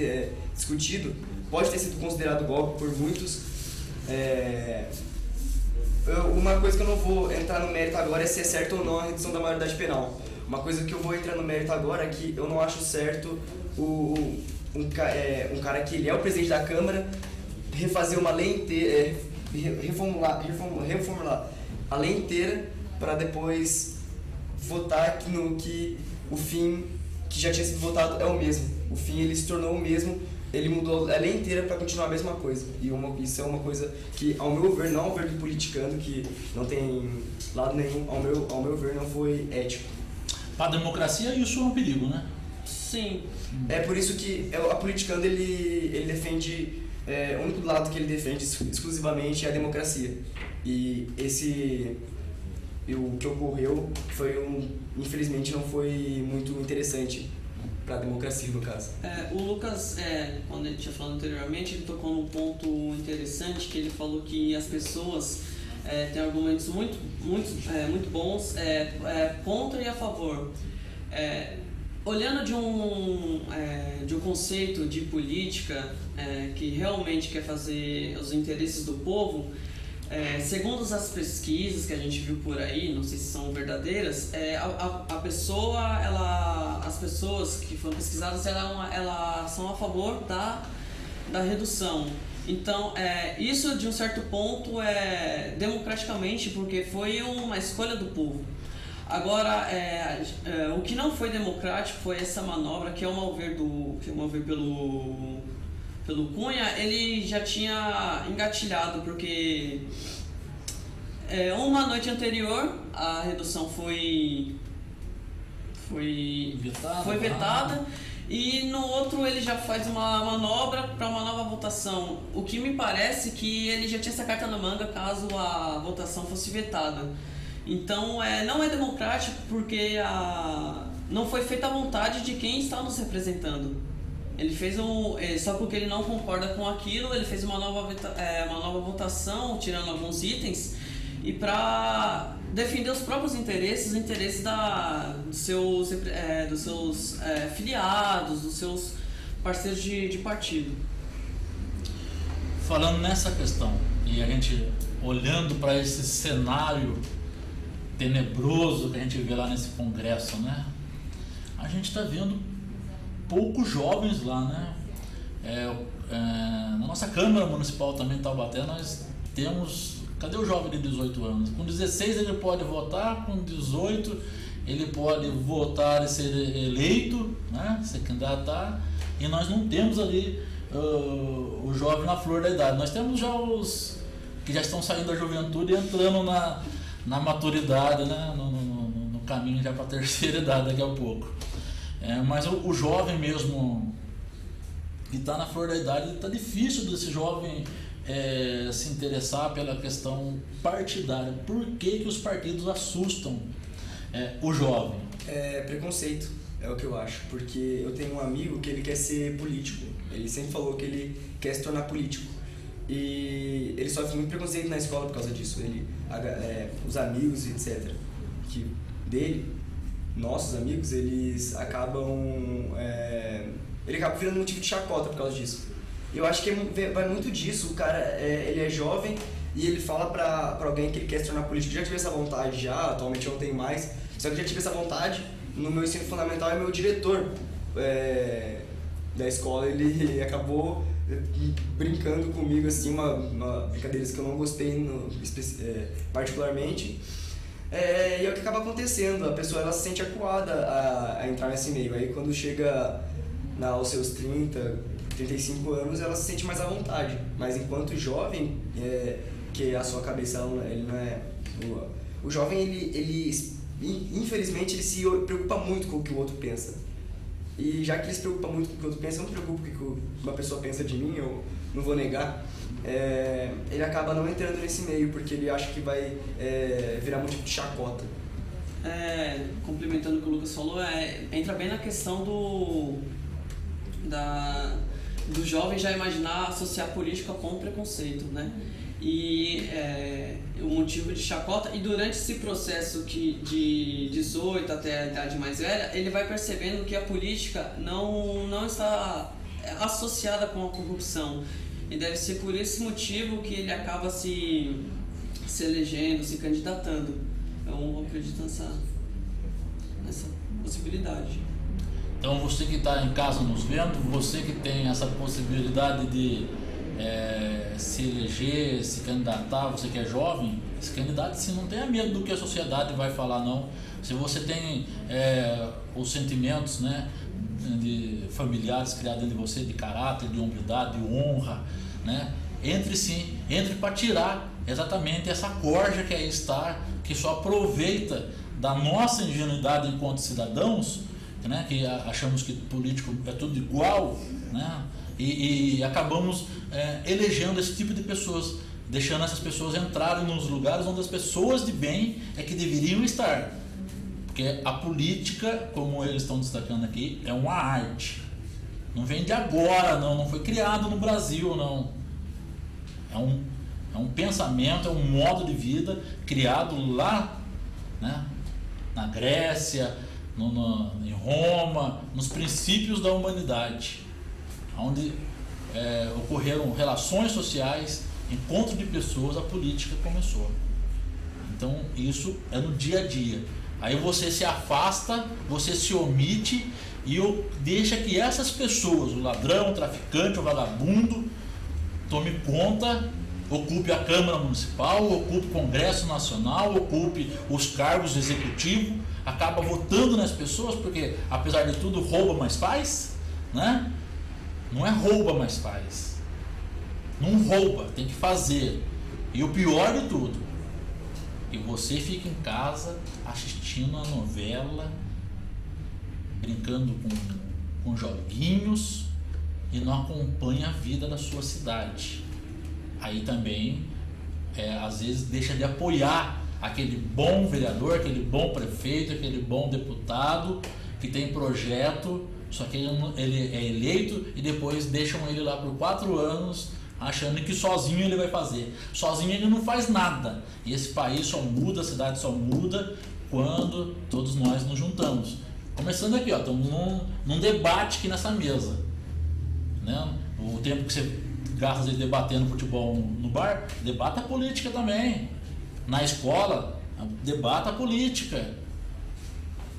D: discutido pode ter sido considerado golpe por muitos. Uma coisa que eu não vou entrar no mérito agora é se é certo ou não a redução da maioridade penal. Uma coisa que eu vou entrar no mérito agora é que eu não acho certo um cara que ele é o presidente da Câmara refazer uma lei inteira, reformular a lei inteira para depois votar no que o fim que já tinha sido votado é o mesmo. O fim ele se tornou o mesmo, ele mudou a lei inteira para continuar a mesma coisa. E isso é uma coisa que, ao meu ver, não ao ver do politicando, que não tem lado nenhum, ao meu ver, não foi ético.
C: Para a democracia isso é um perigo, né?
E: Sim.
D: É por isso que a politicando ele defende, o único lado que ele defende exclusivamente é a democracia. E o que ocorreu infelizmente não foi muito interessante para a democracia, no caso.
E: O Lucas, quando ele tinha falado anteriormente, ele tocou num ponto interessante, que ele falou que as pessoas têm argumentos muito bons contra e a favor. Olhando de um conceito de política que realmente quer fazer os interesses do povo, segundo as pesquisas que a gente viu por aí, não sei se são verdadeiras, as pessoas que foram pesquisadas elas são a favor da redução. Então, isso de um certo ponto democraticamente, porque foi uma escolha do povo. Agora, o que não foi democrático foi essa manobra, que ao meu ver pelo Cunha, ele já tinha engatilhado, porque uma noite anterior a redução foi vetada, e no outro ele já faz uma manobra para uma nova votação. O que me parece que ele já tinha essa carta na manga caso a votação fosse vetada. Então, não é democrático porque não foi feita a vontade de quem está nos representando. Ele fez só porque ele não concorda com aquilo, ele fez uma nova votação, tirando alguns itens, e para defender os próprios interesses, os interesses dos seus filiados, dos seus parceiros de partido.
C: Falando nessa questão, e a gente olhando para esse cenário tenebroso que a gente vê lá nesse congresso, né? A gente está vendo poucos jovens lá, né? Na nossa Câmara Municipal também em Taubaté nós temos... Cadê o jovem de 18 anos? Com 16 ele pode votar, com 18 ele pode votar e ser eleito, né? Se candidatar, e nós não temos ali o jovem na flor da idade. Nós temos já os que já estão saindo da juventude e entrando na maturidade, né? No caminho já para a terceira idade daqui a pouco. Mas o jovem mesmo que está na flor da idade, está difícil desse jovem se interessar pela questão partidária. Por que os partidos assustam o jovem?
D: Preconceito, é o que eu acho, porque eu tenho um amigo que ele quer ser político, ele sempre falou que ele quer se tornar político, e ele sofre muito preconceito na escola por causa disso. Os amigos, etc., nossos amigos, eles acabam ele acaba virando motivo de chacota por causa disso. Eu acho que vai muito disso. O cara, ele é jovem e ele fala pra alguém que ele quer se tornar político. Eu já tive essa vontade atualmente eu não tenho mais, só que eu já tive essa vontade. No meu ensino fundamental, meu diretor da escola, ele acabou brincando comigo, assim, uma brincadeira que eu não gostei particularmente. E é o que acaba acontecendo, a pessoa ela se sente acuada a entrar nesse meio. Aí quando chega aos seus 35 anos, ela se sente mais à vontade. Mas enquanto jovem, que a sua cabeça ele não é... O jovem, ele infelizmente, ele se preocupa muito com o que o outro pensa. E já que ele se preocupa muito com o que o outro pensa, eu não me preocupo com o que uma pessoa pensa de mim, eu não vou negar. Ele acaba não entrando nesse meio, porque ele acha que vai virar motivo de chacota.
E: Complementando o que o Lucas falou, entra bem na questão do jovem já imaginar associar política com preconceito, né? E o motivo de chacota, e durante esse processo de 18 até a idade mais velha, ele vai percebendo que a política não está associada com a corrupção, e deve ser por esse motivo que ele acaba se elegendo, se candidatando. Eu acredito nessa possibilidade.
C: Então você que está em casa nos vendo, você que tem essa possibilidade de se eleger, se candidatar, você que é jovem, se candidate-se, não tenha medo do que a sociedade vai falar, não. Se você tem os sentimentos, né, de familiares criados dentro de você, de caráter, de hombridade, de honra, né, entre para tirar exatamente essa corja que aí está, que só aproveita da nossa ingenuidade enquanto cidadãos, né, que achamos que político é tudo igual, né, e acabamos elegendo esse tipo de pessoas, deixando essas pessoas entrarem nos lugares onde as pessoas de bem é que deveriam estar. Porque a política, como eles estão destacando aqui, é uma arte. Não vem de agora, não foi criado no Brasil, não. É um pensamento, é um modo de vida criado lá, né, na Grécia, em Roma, nos princípios da humanidade, onde ocorreram relações sociais, encontro de pessoas, a política começou. Então isso é no dia a dia. Aí você se afasta, você se omite e deixa que essas pessoas, o ladrão, o traficante, o vagabundo, tome conta, ocupe a Câmara Municipal, ocupe o Congresso Nacional, ocupe os cargos executivos, acaba votando nas pessoas, porque apesar de tudo rouba, mas faz, né? Não é rouba, mas faz. Não rouba, tem que fazer. E o pior de tudo, e você fica em casa assistindo a novela, brincando com joguinhos e não acompanha a vida da sua cidade. Aí também, às vezes, deixa de apoiar aquele bom vereador, aquele bom prefeito, aquele bom deputado que tem projeto, só que ele é eleito e depois deixam ele lá por 4 anos achando que sozinho ele vai fazer. Sozinho ele não faz nada. E esse país só muda, a cidade só muda quando todos nós nos juntamos. Começando aqui, estamos num debate aqui nessa mesa, né? O tempo que você gasta de debatendo futebol no bar, debata a política também. Na escola, debata a política,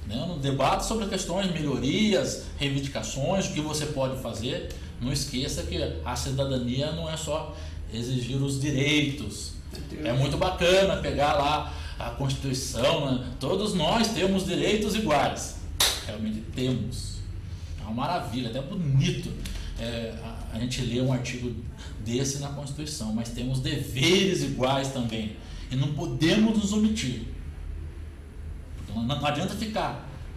C: né? Debate sobre questões, melhorias, reivindicações, o que você pode fazer. Não esqueça que a cidadania não é só exigir os direitos. É muito bacana pegar lá a Constituição, né? Todos nós temos direitos iguais. Realmente temos. É uma maravilha, até bonito a gente lê um artigo desse na Constituição, mas temos deveres iguais também. E não podemos nos omitir. Não adianta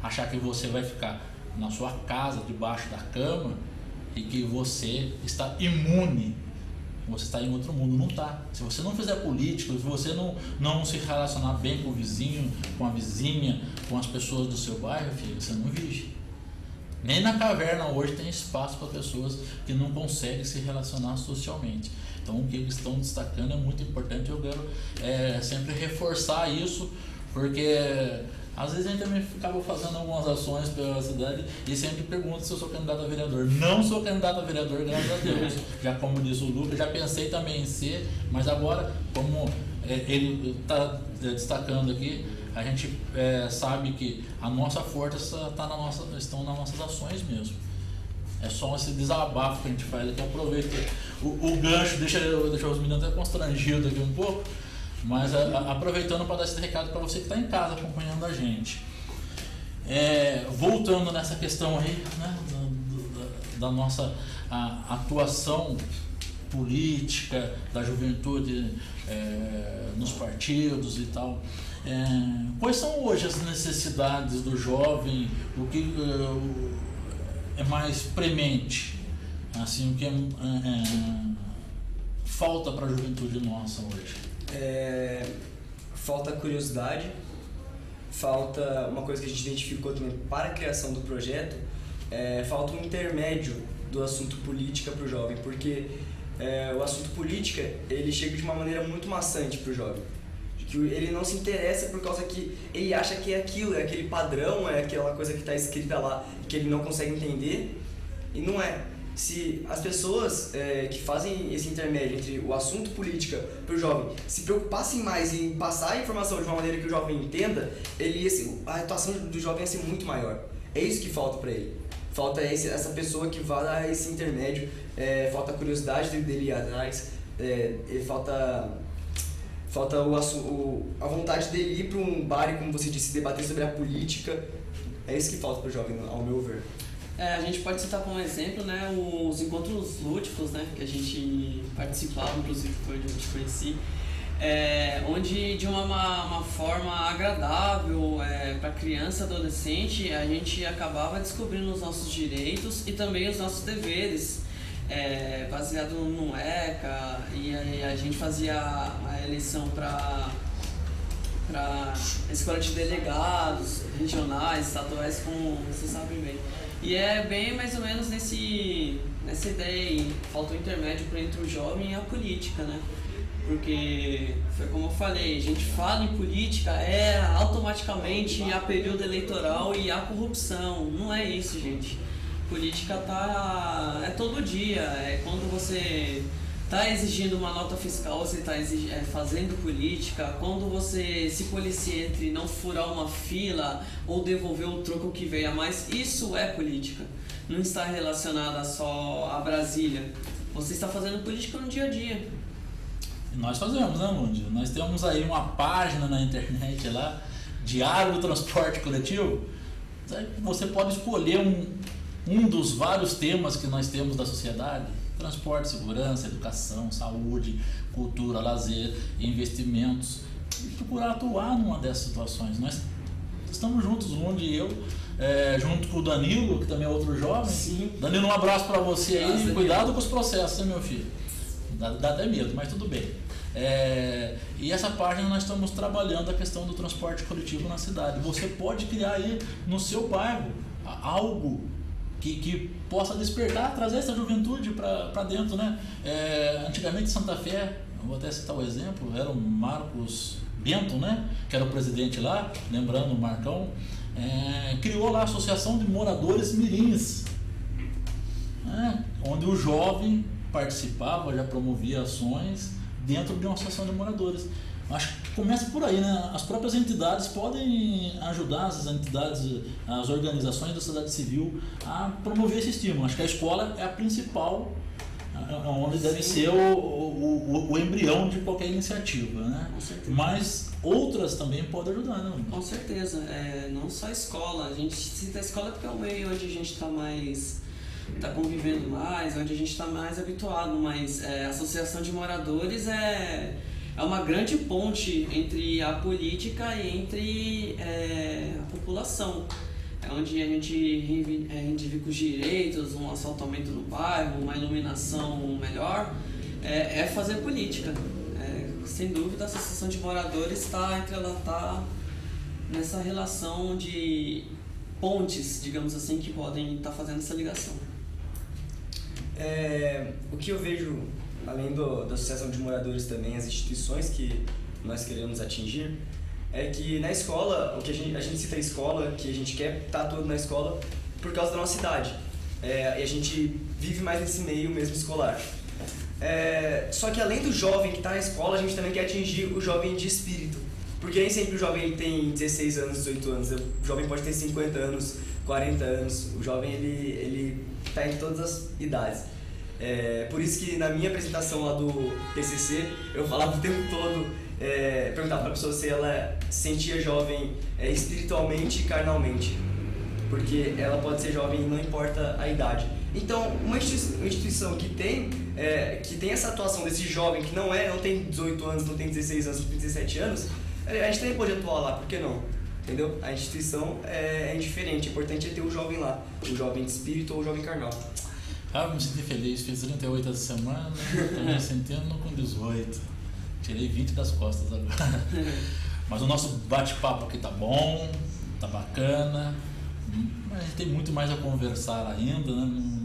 C: achar que você vai ficar na sua casa, debaixo da cama, e que você está imune, você está em outro mundo. Não está. Se você não fizer política, se você não se relacionar bem com o vizinho, com a vizinha, com as pessoas do seu bairro, filho, você não vive. Nem na caverna hoje tem espaço para pessoas que não conseguem se relacionar socialmente. Então o que eles estão destacando é muito importante. Eu quero sempre reforçar isso, porque às vezes a gente também acaba fazendo algumas ações pela cidade e sempre pergunto se eu sou candidato a vereador. Não sou candidato a vereador, graças a Deus. Já como disse o Lucas, já pensei também em ser, mas agora, como ele está destacando aqui, a gente sabe que a nossa força estão nas nossas ações mesmo. É só esse desabafo que a gente faz aqui. Aproveita o gancho, deixa os meninos até constrangidos aqui um pouco. Mas aproveitando para dar esse recado para você que está em casa acompanhando a gente. Voltando nessa questão aí, né, da nossa atuação política, da juventude nos partidos e tal. Quais são hoje as necessidades do jovem? O que é mais premente? Assim, o que falta para a juventude nossa hoje?
D: Falta curiosidade, falta uma coisa que a gente identificou também para a criação do projeto, falta um intermédio do assunto política para o jovem, porque o assunto política ele chega de uma maneira muito maçante para o jovem, que ele não se interessa por causa que ele acha que é aquilo, é aquele padrão, é aquela coisa que está escrita lá que ele não consegue entender, e não é. Se as pessoas que fazem esse intermédio entre o assunto política para o jovem se preocupassem mais em passar a informação de uma maneira que o jovem entenda, a atuação do jovem ia ser muito maior. É isso que falta para ele. falta essa pessoa que vá dar esse intermédio, falta a curiosidade dele ir atrás, falta a vontade dele ir para um bar e, como você disse, debater sobre a política. É isso que falta para o jovem, ao meu ver.
E: A gente pode citar como exemplo, né, os encontros lúdicos, né, que a gente participava, inclusive foi onde eu te conheci, onde de uma forma agradável para criança e adolescente a gente acabava descobrindo os nossos direitos e também os nossos deveres, baseado no ECA, e aí a gente fazia a eleição para escola de delegados regionais, estaduais, como vocês sabem bem. E é bem mais ou menos nessa ideia aí, falta o intermédio entre o jovem e a política, né? Porque, foi como eu falei, a gente fala em política, automaticamente a período eleitoral e a corrupção. Não é isso, gente. Política é todo dia, quando você está exigindo uma nota fiscal, você está fazendo política. Quando você se policia entre não furar uma fila ou devolver o troco que veio a mais, isso é política. Não está relacionada só a Brasília. Você está fazendo política no dia a dia.
C: E nós fazemos, né, Mundi? Nós temos aí uma página na internet lá, Diário do Transporte Coletivo. Você pode escolher um dos vários temas que nós temos da sociedade: transporte, segurança, educação, saúde, cultura, lazer, investimentos, e procurar atuar numa dessas situações. Nós estamos juntos, o Mundi e eu, junto com o Danilo, que também é outro jovem.
E: Sim.
C: Danilo, um abraço para você aí.
E: Nossa,
C: Cuidado com os processos, né, meu filho? Dá até medo, mas tudo bem. E essa página nós estamos trabalhando a questão do transporte coletivo na cidade. Você pode criar aí no seu bairro algo que possa despertar, trazer essa juventude para dentro, né? Antigamente, Santa Fé, eu vou até citar o exemplo, era o Marcos Bento, né? Que era o presidente lá, lembrando o Marcão, criou lá a Associação de Moradores Mirins, né? Onde o jovem participava, já promovia ações dentro de uma associação de moradores. Acho que começa por aí, né? As próprias entidades podem ajudar as entidades, as organizações da sociedade civil a promover esse estímulo. Acho que a escola é a principal, onde deve ser o embrião de qualquer iniciativa, né?
E: Com certeza.
C: Mas outras também podem ajudar, né?
E: Com certeza, não só a escola. A gente cita a escola porque é o meio onde a gente está convivendo mais, onde a gente está mais habituado, mas a associação de moradores é uma grande ponte entre a política e entre a população. É onde a gente reivindica os direitos, um asfaltamento no bairro, uma iluminação melhor, fazer política. Sem dúvida, a associação de moradores está nessa relação de pontes, digamos assim, que podem estar fazendo essa ligação.
D: O que eu vejo, além da associação de moradores também, as instituições que nós queremos atingir, é que na escola, a gente cita a escola, que a gente quer estar todo na escola por causa da nossa idade. E a gente vive mais nesse meio mesmo escolar. Só que além do jovem que está na escola, a gente também quer atingir o jovem de espírito. Porque nem sempre o jovem tem 16 anos, 18 anos. O jovem pode ter 50 anos, 40 anos. O jovem, ele está em todas as idades. Por isso que na minha apresentação lá do TCC, eu falava o tempo todo, perguntava para a pessoa se ela se sentia jovem espiritualmente e carnalmente. Porque ela pode ser jovem e não importa a idade. Então, uma instituição que tem essa atuação desse jovem que não tem 18 anos, não tem 16 anos, não tem 17 anos, a gente também pode atuar lá, por que não? Entendeu? A instituição é indiferente, o importante é ter o jovem lá, o jovem de espírito ou o jovem carnal.
C: Me senti feliz, fiz 38 essa semana, estou me sentindo com 18. Tirei 20 das costas agora. Mas o nosso bate-papo aqui tá bom, tá bacana. A gente tem muito mais a conversar ainda, né?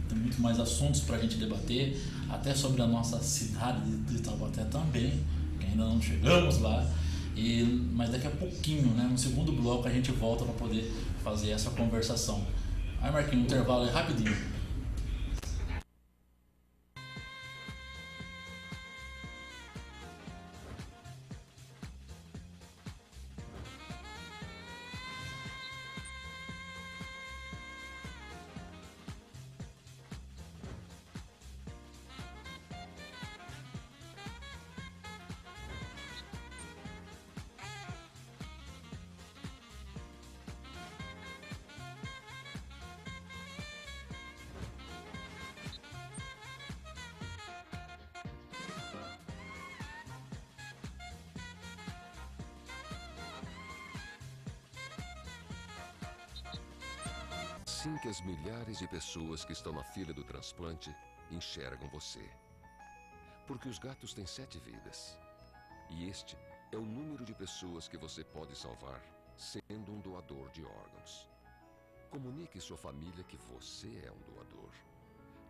C: Tem muito mais assuntos para a gente debater, até sobre a nossa cidade de Taubaté também, que ainda não chegamos lá. Mas daqui a pouquinho, né, no segundo bloco, a gente volta para poder fazer essa conversação. Aí, Marquinhos, um intervalo aí rapidinho.
A: assim que as milhares de pessoas que estão na fila do transplante enxergam você. Porque os gatos têm 7 vidas. E este é o número de pessoas que você pode salvar sendo um doador de órgãos. Comunique sua família que você é um doador.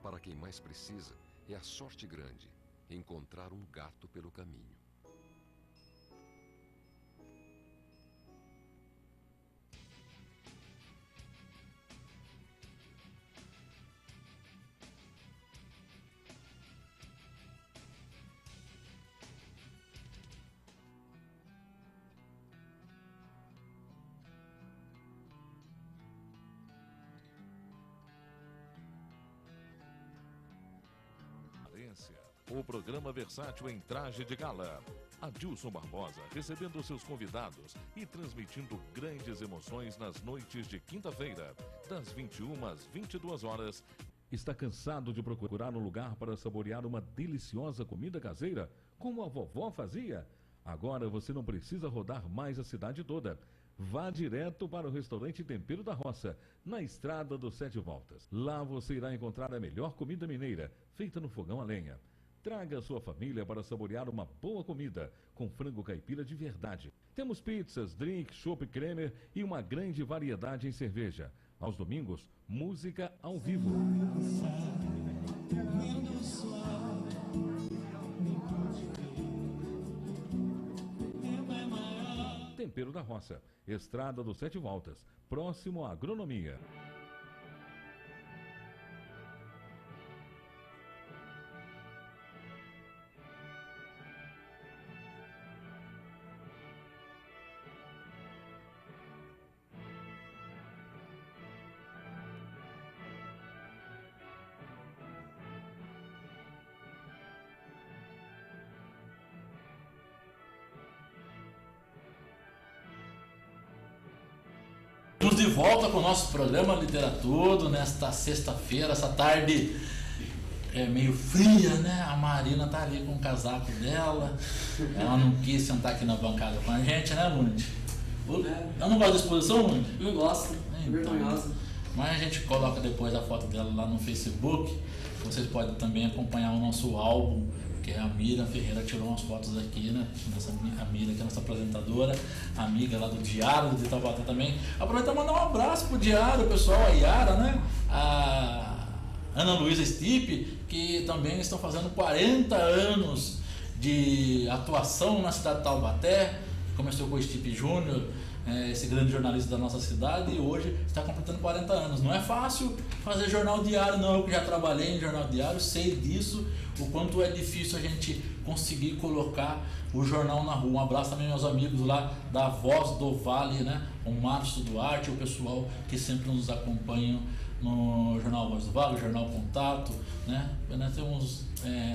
A: Para quem mais precisa, é a sorte grande encontrar um gato pelo caminho.
B: O programa versátil em traje de gala. Adilson Barbosa recebendo seus convidados e transmitindo grandes emoções nas noites de quinta-feira, das 21 às 22 horas. Está cansado de procurar um lugar para saborear uma deliciosa comida caseira, como a vovó fazia? Agora você não precisa rodar mais a cidade toda. Vá direto para o restaurante Tempero da Roça, na Estrada dos 7 Voltas. Lá você irá encontrar a melhor comida mineira, feita no fogão a lenha. Traga a sua família para saborear uma boa comida, com frango caipira de verdade. Temos pizzas, drinks, chopp cremer e uma grande variedade em cerveja. Aos domingos, música ao vivo. Tempero da Roça, Estrada dos 7 Voltas, próximo à Agronomia.
C: Estamos de volta com o nosso programa Literatudo nesta sexta-feira, essa tarde é meio fria, né? A Marina tá ali com o casaco dela, ela não quis sentar aqui na bancada com a gente, né, Lund? Ela não gosta da exposição, Lund?
E: Não gosto, vergonhosa.
C: Mas a gente coloca depois a foto dela lá no Facebook. Vocês podem também acompanhar o nosso álbum, que é a Mira Ferreira tirou umas fotos aqui, né? A Mira, que é a nossa apresentadora, amiga lá do Diário de Taubaté também. Aproveita para mandar um abraço pro Diário, o pessoal, a Yara, né? A Ana Luísa Stipe, que também estão fazendo 40 anos de atuação na cidade de Taubaté. Começou com o Stipe Júnior, esse grande jornalista da nossa cidade, e hoje está completando 40 anos. Não é fácil fazer jornal diário, não. Eu que já trabalhei em jornal diário, sei disso, o quanto é difícil a gente conseguir colocar o jornal na rua. Um abraço também aos amigos lá da Voz do Vale, né? O Márcio Duarte, o pessoal que sempre nos acompanha no Jornal Voz do Vale, o Jornal Contato, né? Temos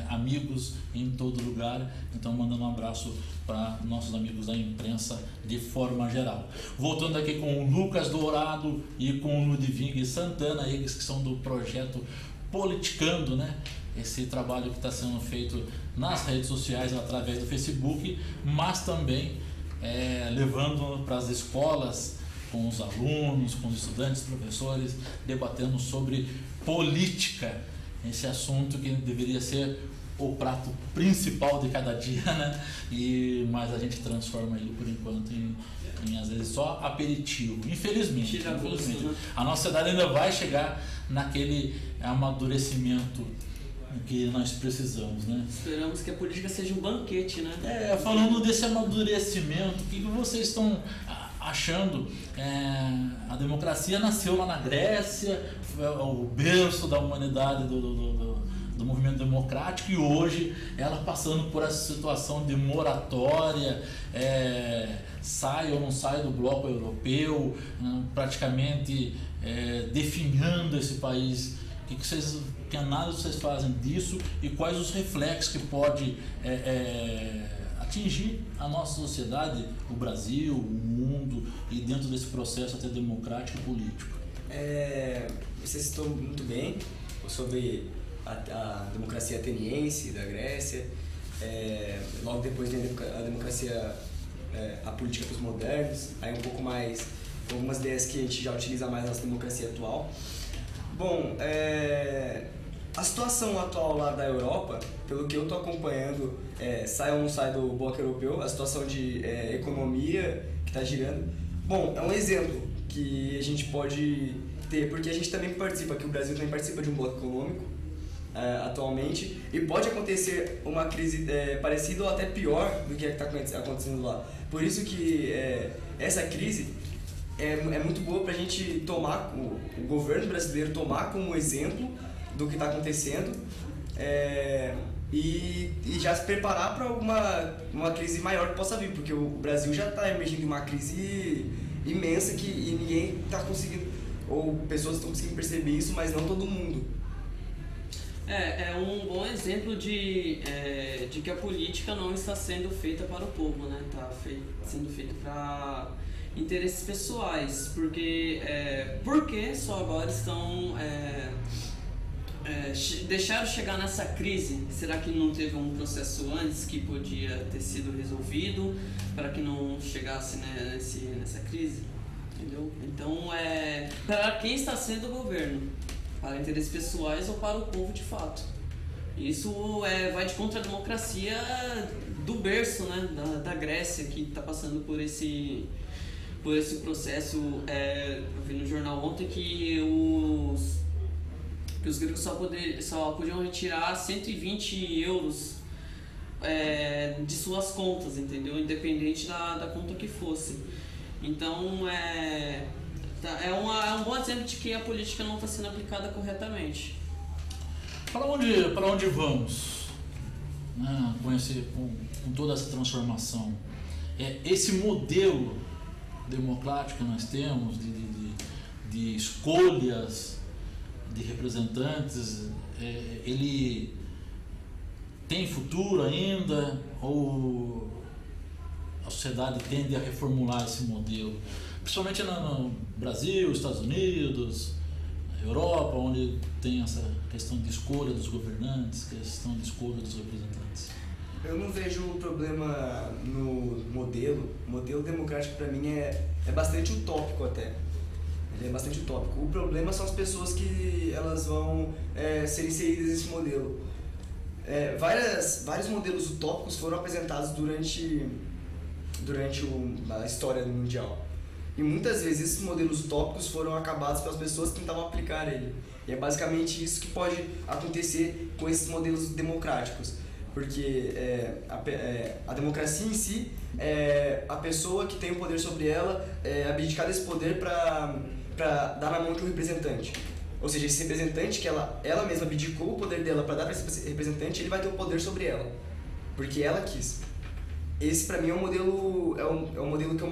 C: amigos em todo lugar, então mandando um abraço para nossos amigos da imprensa de forma geral. Voltando aqui com o Lucas Dourado e com o Ludwig Santana, eles que são do projeto Politicando, né? Esse trabalho que está sendo feito nas redes sociais através do Facebook, mas também levando para as escolas, com os alunos, com os estudantes, professores, debatendo sobre política, esse assunto que deveria ser o prato principal de cada dia, né? Mas a gente transforma ele por enquanto em às vezes só aperitivo, infelizmente. A nossa cidade ainda vai chegar naquele amadurecimento que nós precisamos, né?
E: Esperamos que a política seja um banquete, né?
C: Falando desse amadurecimento, o que vocês estão achando? A democracia nasceu lá na Grécia, o berço da humanidade do movimento democrático, e hoje ela passando por essa situação de moratória, sai ou não sai do bloco europeu, praticamente definhando esse país. Que análise vocês fazem disso e quais os reflexos que pode atingir a nossa sociedade, o Brasil, o mundo, e dentro desse processo até democrático e político?
D: Você citou muito bem sobre a democracia ateniense da Grécia, logo depois vem a democracia, a política dos modernos, aí um pouco mais algumas ideias que a gente já utiliza mais na nossa democracia atual. Bom, a situação atual lá da Europa, pelo que eu estou acompanhando, sai ou não sai do bloco europeu, a situação de economia que está girando. Bom, é um exemplo que a gente pode ter, porque a gente também participa, que o Brasil também participa de um bloco econômico atualmente, e pode acontecer uma crise parecida ou até pior do que está acontecendo lá. Por isso que essa crise é muito boa para a gente tomar, o governo brasileiro tomar como exemplo do que está acontecendo e já se preparar para uma crise maior que possa vir, porque o Brasil já está emergindo em uma crise imensa e ninguém está conseguindo, ou pessoas estão conseguindo perceber isso, mas não todo mundo.
E: É um bom exemplo de que a política não está sendo feita para o povo, né? Está sendo feita para interesses pessoais, porque só agora estão deixaram chegar nessa crise. Será que não teve um processo antes que podia ter sido resolvido para que não chegasse nessa crise? Entendeu? Então, para quem está sendo o governo? Para interesses pessoais ou para o povo de fato? Isso vai de contra a democracia do berço, né? Da Grécia, que está passando por esse processo. Eu vi no jornal ontem que os gregos só podiam retirar 120 euros de suas contas, entendeu? Independente da conta que fosse. Então, é um bom exemplo de que a política não está sendo aplicada corretamente.
C: Para onde vamos, né, com toda essa transformação? Esse modelo democrático que nós temos de escolhas de representantes, ele tem futuro ainda, ou a sociedade tende a reformular esse modelo? Principalmente no Brasil, Estados Unidos, Europa, onde tem essa questão de escolha dos governantes, questão de escolha dos representantes.
D: Eu não vejo problema no modelo. O modelo democrático, para mim, é bastante utópico até. Ele é bastante utópico. O problema são as pessoas que elas vão ser inseridas nesse modelo. Vários modelos utópicos foram apresentados durante a história mundial. E muitas vezes esses modelos utópicos foram acabados pelas pessoas que tentavam aplicar ele. E é basicamente isso que pode acontecer com esses modelos democráticos. Porque a democracia em si é a pessoa que tem o poder sobre ela abdicar desse poder para dar na mão de um representante. Ou seja, esse representante que ela mesma abdicou o poder dela para dar para esse representante, ele vai ter o poder sobre ela. Porque ela quis. Esse para mim é um modelo que eu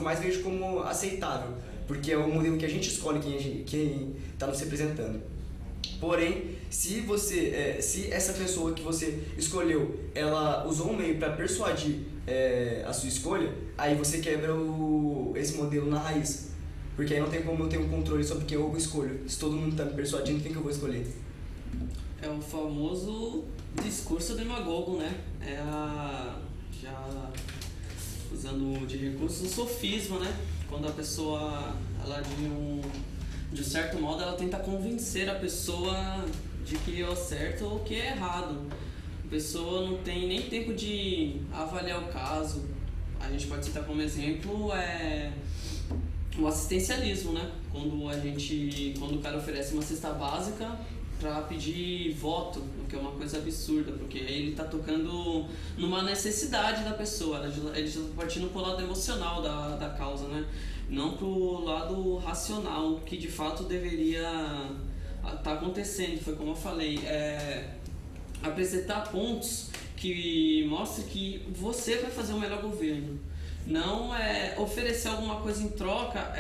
D: mais vejo como aceitável, porque é o modelo que a gente escolhe quem está nos representando. Porém, se essa pessoa que você escolheu, ela usou um meio para persuadir a sua escolha, aí você quebra esse modelo na raiz, porque aí não tem como eu ter um controle sobre quem eu escolho. Se todo mundo está me persuadindo, quem que eu vou escolher?
E: É o famoso discurso demagogo, né? Já usando de recursos, o sofisma, né? Quando a pessoa, ela de um certo modo, ela tenta convencer a pessoa de que é o certo ou que é errado. A pessoa não tem nem tempo de avaliar o caso. A gente pode citar como exemplo o assistencialismo, né? Quando o cara oferece uma cesta básica para pedir voto, o que é uma coisa absurda, porque aí ele está tocando numa necessidade da pessoa, ele está partindo pro lado emocional da causa, né? Não pro lado racional, que de fato deveria estar acontecendo. Foi como eu falei, apresentar pontos que mostrem que você vai fazer o melhor governo. Não oferecer alguma coisa em troca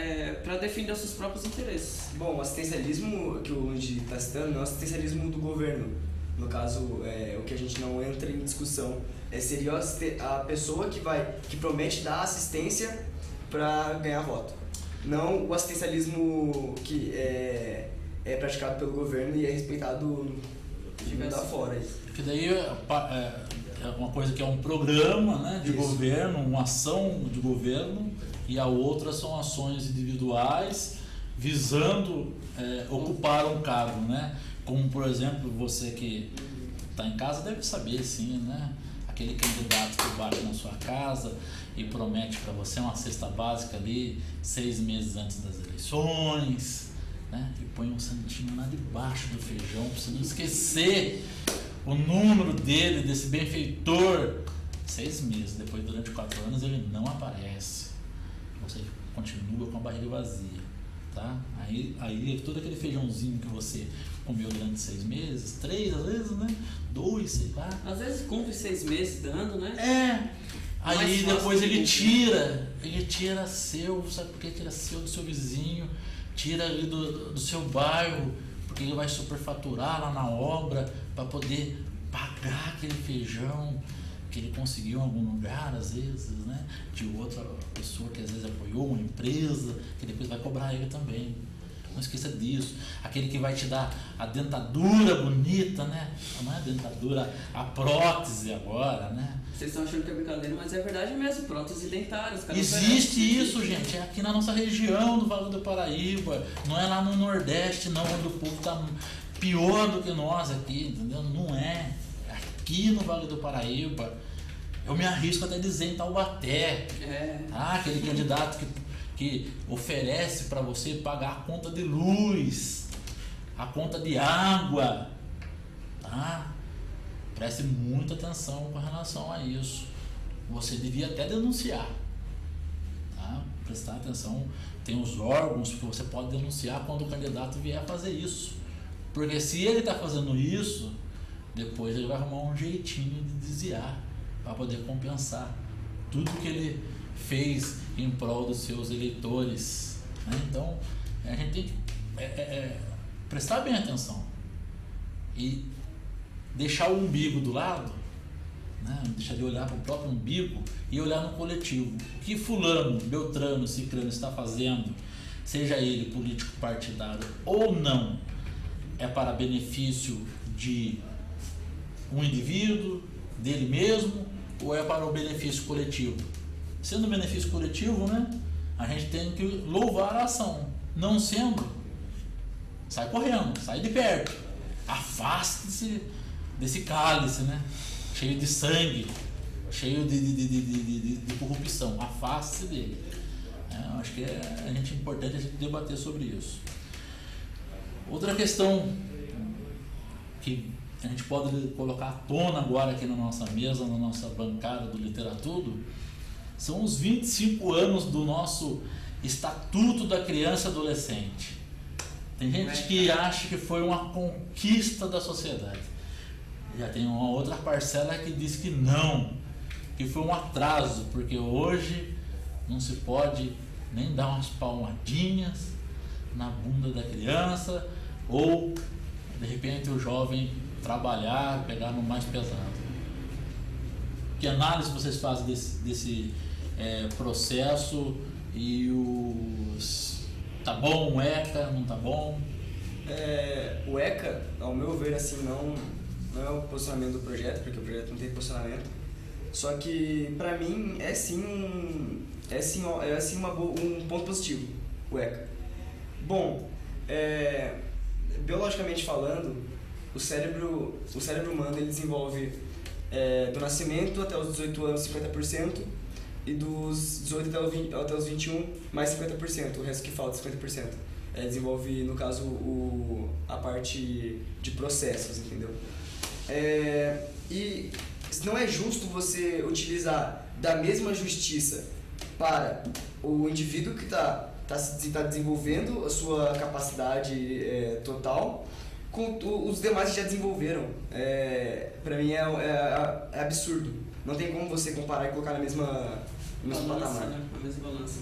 E: para defender os seus próprios interesses.
D: Bom, o assistencialismo que o Lundi está citando é o assistencialismo do governo. No caso, o que a gente não entra em discussão seria a pessoa que promete dar assistência para ganhar voto. Não o assistencialismo que é praticado pelo governo e é respeitado de mundo afora.
C: Porque daí uma coisa que é um programa, né, de
D: Isso.
C: governo, uma ação de governo, e a outra são ações individuais visando ocupar um cargo, né? Como, por exemplo, você que está em casa deve saber, sim, né? Aquele candidato que bate na sua casa e promete para você uma cesta básica ali 6 meses antes das eleições, né? E põe um santinho lá debaixo do feijão para você não esquecer o número dele, desse benfeitor. 6 meses, depois durante 4 anos ele não aparece. Você continua com a barriga vazia, tá? Aí todo aquele feijãozinho que você comeu durante 6 meses, 3 às vezes, né? 2, sei lá.
E: Às vezes cumpre 6 meses dando, né?
C: Aí depois ele tira seu, sabe por que tira seu do seu vizinho, tira ali do seu bairro, porque ele vai superfaturar lá na obra para poder pagar aquele feijão que ele conseguiu em algum lugar, às vezes, né? De outra pessoa que às vezes apoiou uma empresa, que depois vai cobrar ele também. Não esqueça disso. Aquele que vai te dar a dentadura bonita, né? Não é a dentadura, a prótese agora, né?
E: Vocês estão achando que é brincadeira, mas é verdade mesmo, prótese dentária.
C: Existe isso, gente. É aqui na nossa região do Vale do Paraíba. Não é lá no Nordeste, não, onde o povo tá pior do que nós aqui, entendeu? Não é. Aqui no Vale do Paraíba, eu me arrisco até dizer em Taubaté. Aquele candidato que oferece para você pagar a conta de luz, a conta de água, tá? Preste muita atenção com relação a isso. Você devia até denunciar, tá? Prestar atenção, tem os órgãos que você pode denunciar quando o candidato vier fazer isso, porque se ele está fazendo isso, depois ele vai arrumar um jeitinho de desviar para poder compensar tudo que ele fez em prol dos seus eleitores, né? Então a gente tem que prestar bem atenção e deixar o umbigo do lado, né? Deixar de olhar para o próprio umbigo e olhar no coletivo. O que fulano, beltrano, cicrano está fazendo, seja ele político partidário ou não, é para benefício de um indivíduo, dele mesmo, ou é para o benefício coletivo? Sendo benefício coletivo, né, a gente tem que louvar a ação. Não sendo, sai correndo, sai de perto, afaste-se desse cálice, né, cheio de sangue, cheio de corrupção, afaste-se dele. Eu acho que é importante a gente debater sobre isso. Outra questão que a gente pode colocar à tona agora aqui na nossa mesa, na nossa bancada do Literatudo, são os 25 anos do nosso Estatuto da Criança e Adolescente. Tem gente que acha que foi uma conquista da sociedade. Já tem uma outra parcela que diz que não, que foi um atraso, porque hoje não se pode nem dar umas palmadinhas na bunda da criança ou, de repente, o jovem trabalhar, pegar no mais pesado. Que análise vocês fazem desse processo e os... Tá bom o ECA, não tá bom?
D: O ECA, ao meu ver, assim, não é o posicionamento do projeto, porque o projeto não tem posicionamento. Só que, pra mim, é sim um ponto positivo, o ECA. Bom, biologicamente falando, o cérebro humano ele desenvolve do nascimento até os 18 anos 50% e dos 18 até os 21 mais 50%, o resto que falta 50%. Desenvolve, no caso, a parte de processos, entendeu? E não é justo você utilizar da mesma justiça para o indivíduo que está desenvolvendo a sua capacidade total com os demais que já desenvolveram. Pra mim é absurdo. Não tem como você comparar e colocar na mesma patamar.
E: Né? A mesma balança.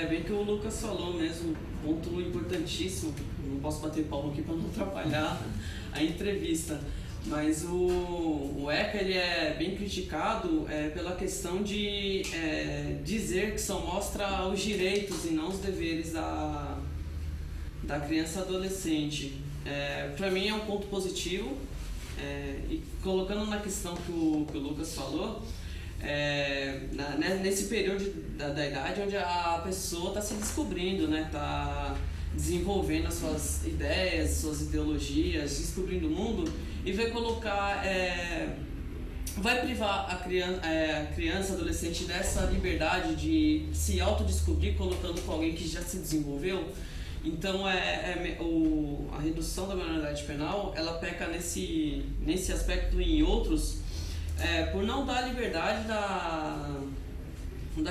E: Bem que o Lucas falou mesmo, ponto importantíssimo. Não posso bater palmo aqui para não atrapalhar a entrevista. Mas o ECA ele é bem criticado pela questão de dizer que só mostra os direitos e não os deveres da criança e adolescente. Para mim é um ponto positivo, E colocando na questão que o Lucas falou, nesse período da idade onde a pessoa está se descobrindo, né? Está desenvolvendo as suas ideias, suas ideologias, descobrindo o mundo, e vai colocar, vai privar a criança, adolescente dessa liberdade de se autodescobrir colocando com alguém que já se desenvolveu. Então a redução da maioridade penal, ela peca nesse aspecto e em outros, por não dar liberdade da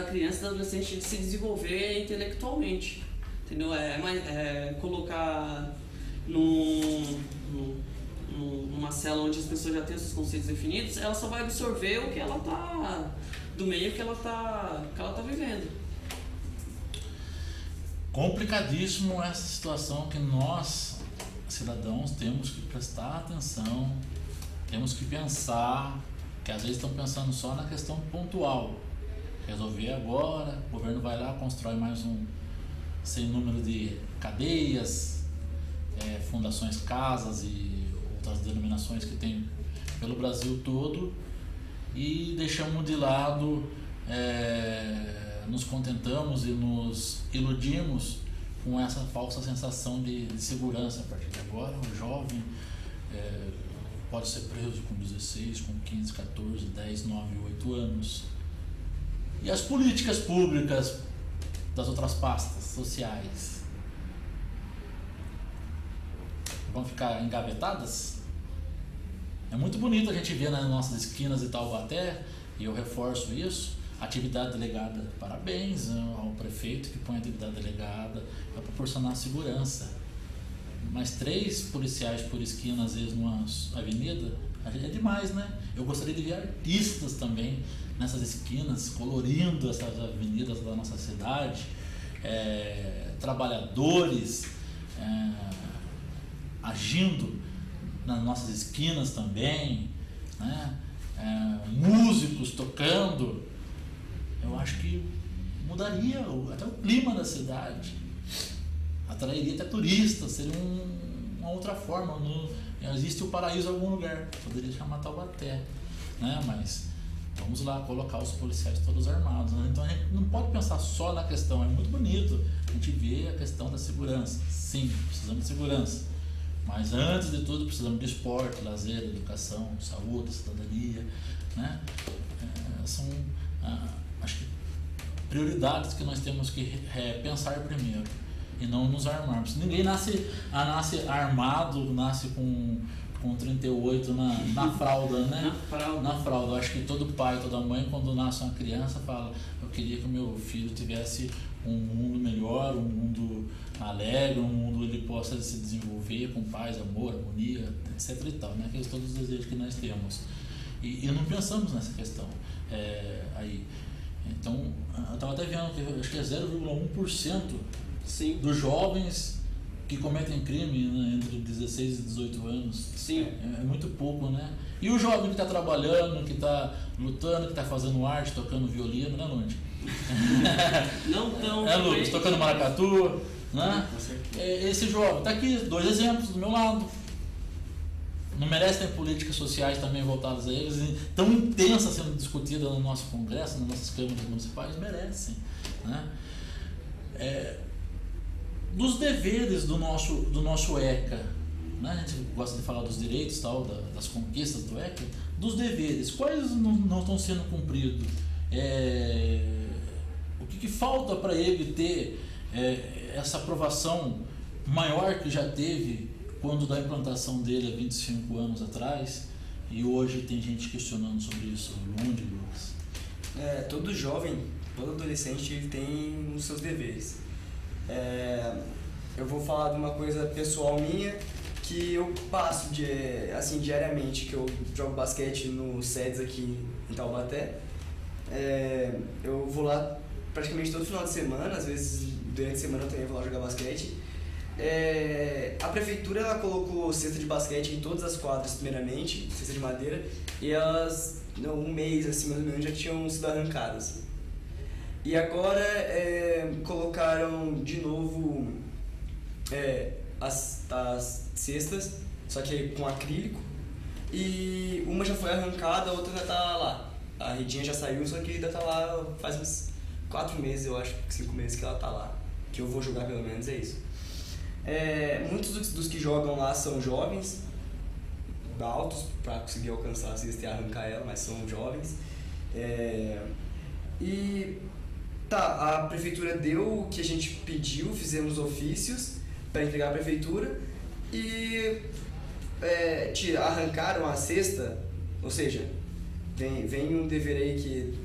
E: criança e do adolescente de se desenvolver intelectualmente. Entendeu? Colocar numa cela onde as pessoas já têm os seus conceitos definidos, ela só vai absorver o que ela tá do meio que ela tá vivendo.
C: Complicadíssimo essa situação que nós, cidadãos, temos que prestar atenção, temos que pensar, que às vezes estão pensando só na questão pontual. Resolver agora, o governo vai lá, constrói mais sem número de cadeias, fundações, casas e outras denominações que tem pelo Brasil todo, e deixamos de lado, nos contentamos e nos iludimos com essa falsa sensação de segurança. A partir de agora, o jovem pode ser preso com 16, com 15, 14, 10, 9, 8 anos. E as políticas públicas das outras pastas sociais vão ficar engavetadas? É muito bonito a gente ver nas nossas esquinas de Taubaté, e eu reforço isso, atividade delegada. Parabéns ao prefeito que põe a atividade delegada para proporcionar segurança. Mas 3 policiais por esquina, às vezes, numa avenida, é demais, né? Eu gostaria de ver artistas também nessas esquinas, colorindo essas avenidas da nossa cidade, trabalhadores agindo nas nossas esquinas também, né? Músicos tocando. Eu acho que mudaria até o clima da cidade, atrairia até turistas, seria uma outra forma. Existe o paraíso em algum lugar, poderia chamar Taubaté, né? Mas vamos lá colocar os policiais todos armados, né? Então a gente não pode pensar só na questão, é muito bonito a gente ver a questão da segurança. Sim, precisamos de segurança, mas antes de tudo precisamos de esporte, lazer, educação, saúde, cidadania, né? São acho que prioridades que nós temos que pensar primeiro e não nos armarmos. Ninguém nasce armado, nasce com 38 na fralda, né? Na fralda. Eu acho que todo pai, toda mãe, quando nasce uma criança, fala: eu queria que o meu filho tivesse um mundo melhor, um mundo alegre, um mundo onde ele possa se desenvolver com paz, amor, harmonia, etc e tal, né? Aqueles todos os desejos que nós temos. E não pensamos nessa questão aí. Então, eu estava até vendo que acho que é 0,1%
E: Sim.
C: dos jovens que cometem crime, né, entre 16 e 18 anos.
E: Sim.
C: É muito pouco, né? E o jovem que está trabalhando, que está lutando, que está fazendo arte, tocando violino, né, Lund?
E: Não tão.
C: Lucas, tocando maracatu, né?
E: Com certeza.
C: Esse jovem, tá aqui 2 exemplos do meu lado. Não merece ter políticas sociais também voltadas a eles, tão intensas sendo discutidas no nosso Congresso, nas nossas câmaras municipais? Merecem, né? Dos deveres do nosso ECA, né? A gente gosta de falar dos direitos, tal, das conquistas do ECA, dos deveres, quais não estão sendo cumpridos? O que falta para ele ter essa aprovação maior que já teve quando da implantação dele há 25 anos atrás, e hoje tem gente questionando sobre isso, Lund, Lucas?
D: Todo jovem, todo adolescente, ele tem os seus deveres. Eu vou falar de uma coisa pessoal minha, que eu passo diariamente, que eu jogo basquete no SEDS aqui em Taubaté. Eu vou lá praticamente todo final de semana, às vezes durante a semana eu também vou lá jogar basquete. A prefeitura ela colocou cesta de basquete em todas as quadras, primeiramente, cesta de madeira, e elas, um mês assim mais ou menos, já tinham sido arrancadas. E agora colocaram de novo as cestas, só que com acrílico, e uma já foi arrancada, a outra ainda tá lá. A redinha já saiu, só que ainda tá lá faz uns 4 meses, eu acho, 5 meses que ela tá lá. Que eu vou jogar pelo menos, é isso. Muitos dos que jogam lá são jovens, altos, pra conseguir alcançar a cesta e arrancar ela, mas são jovens. E tá, a prefeitura deu o que a gente pediu, fizemos ofícios para entregar à prefeitura e arrancaram a cesta, ou seja, vem um dever aí que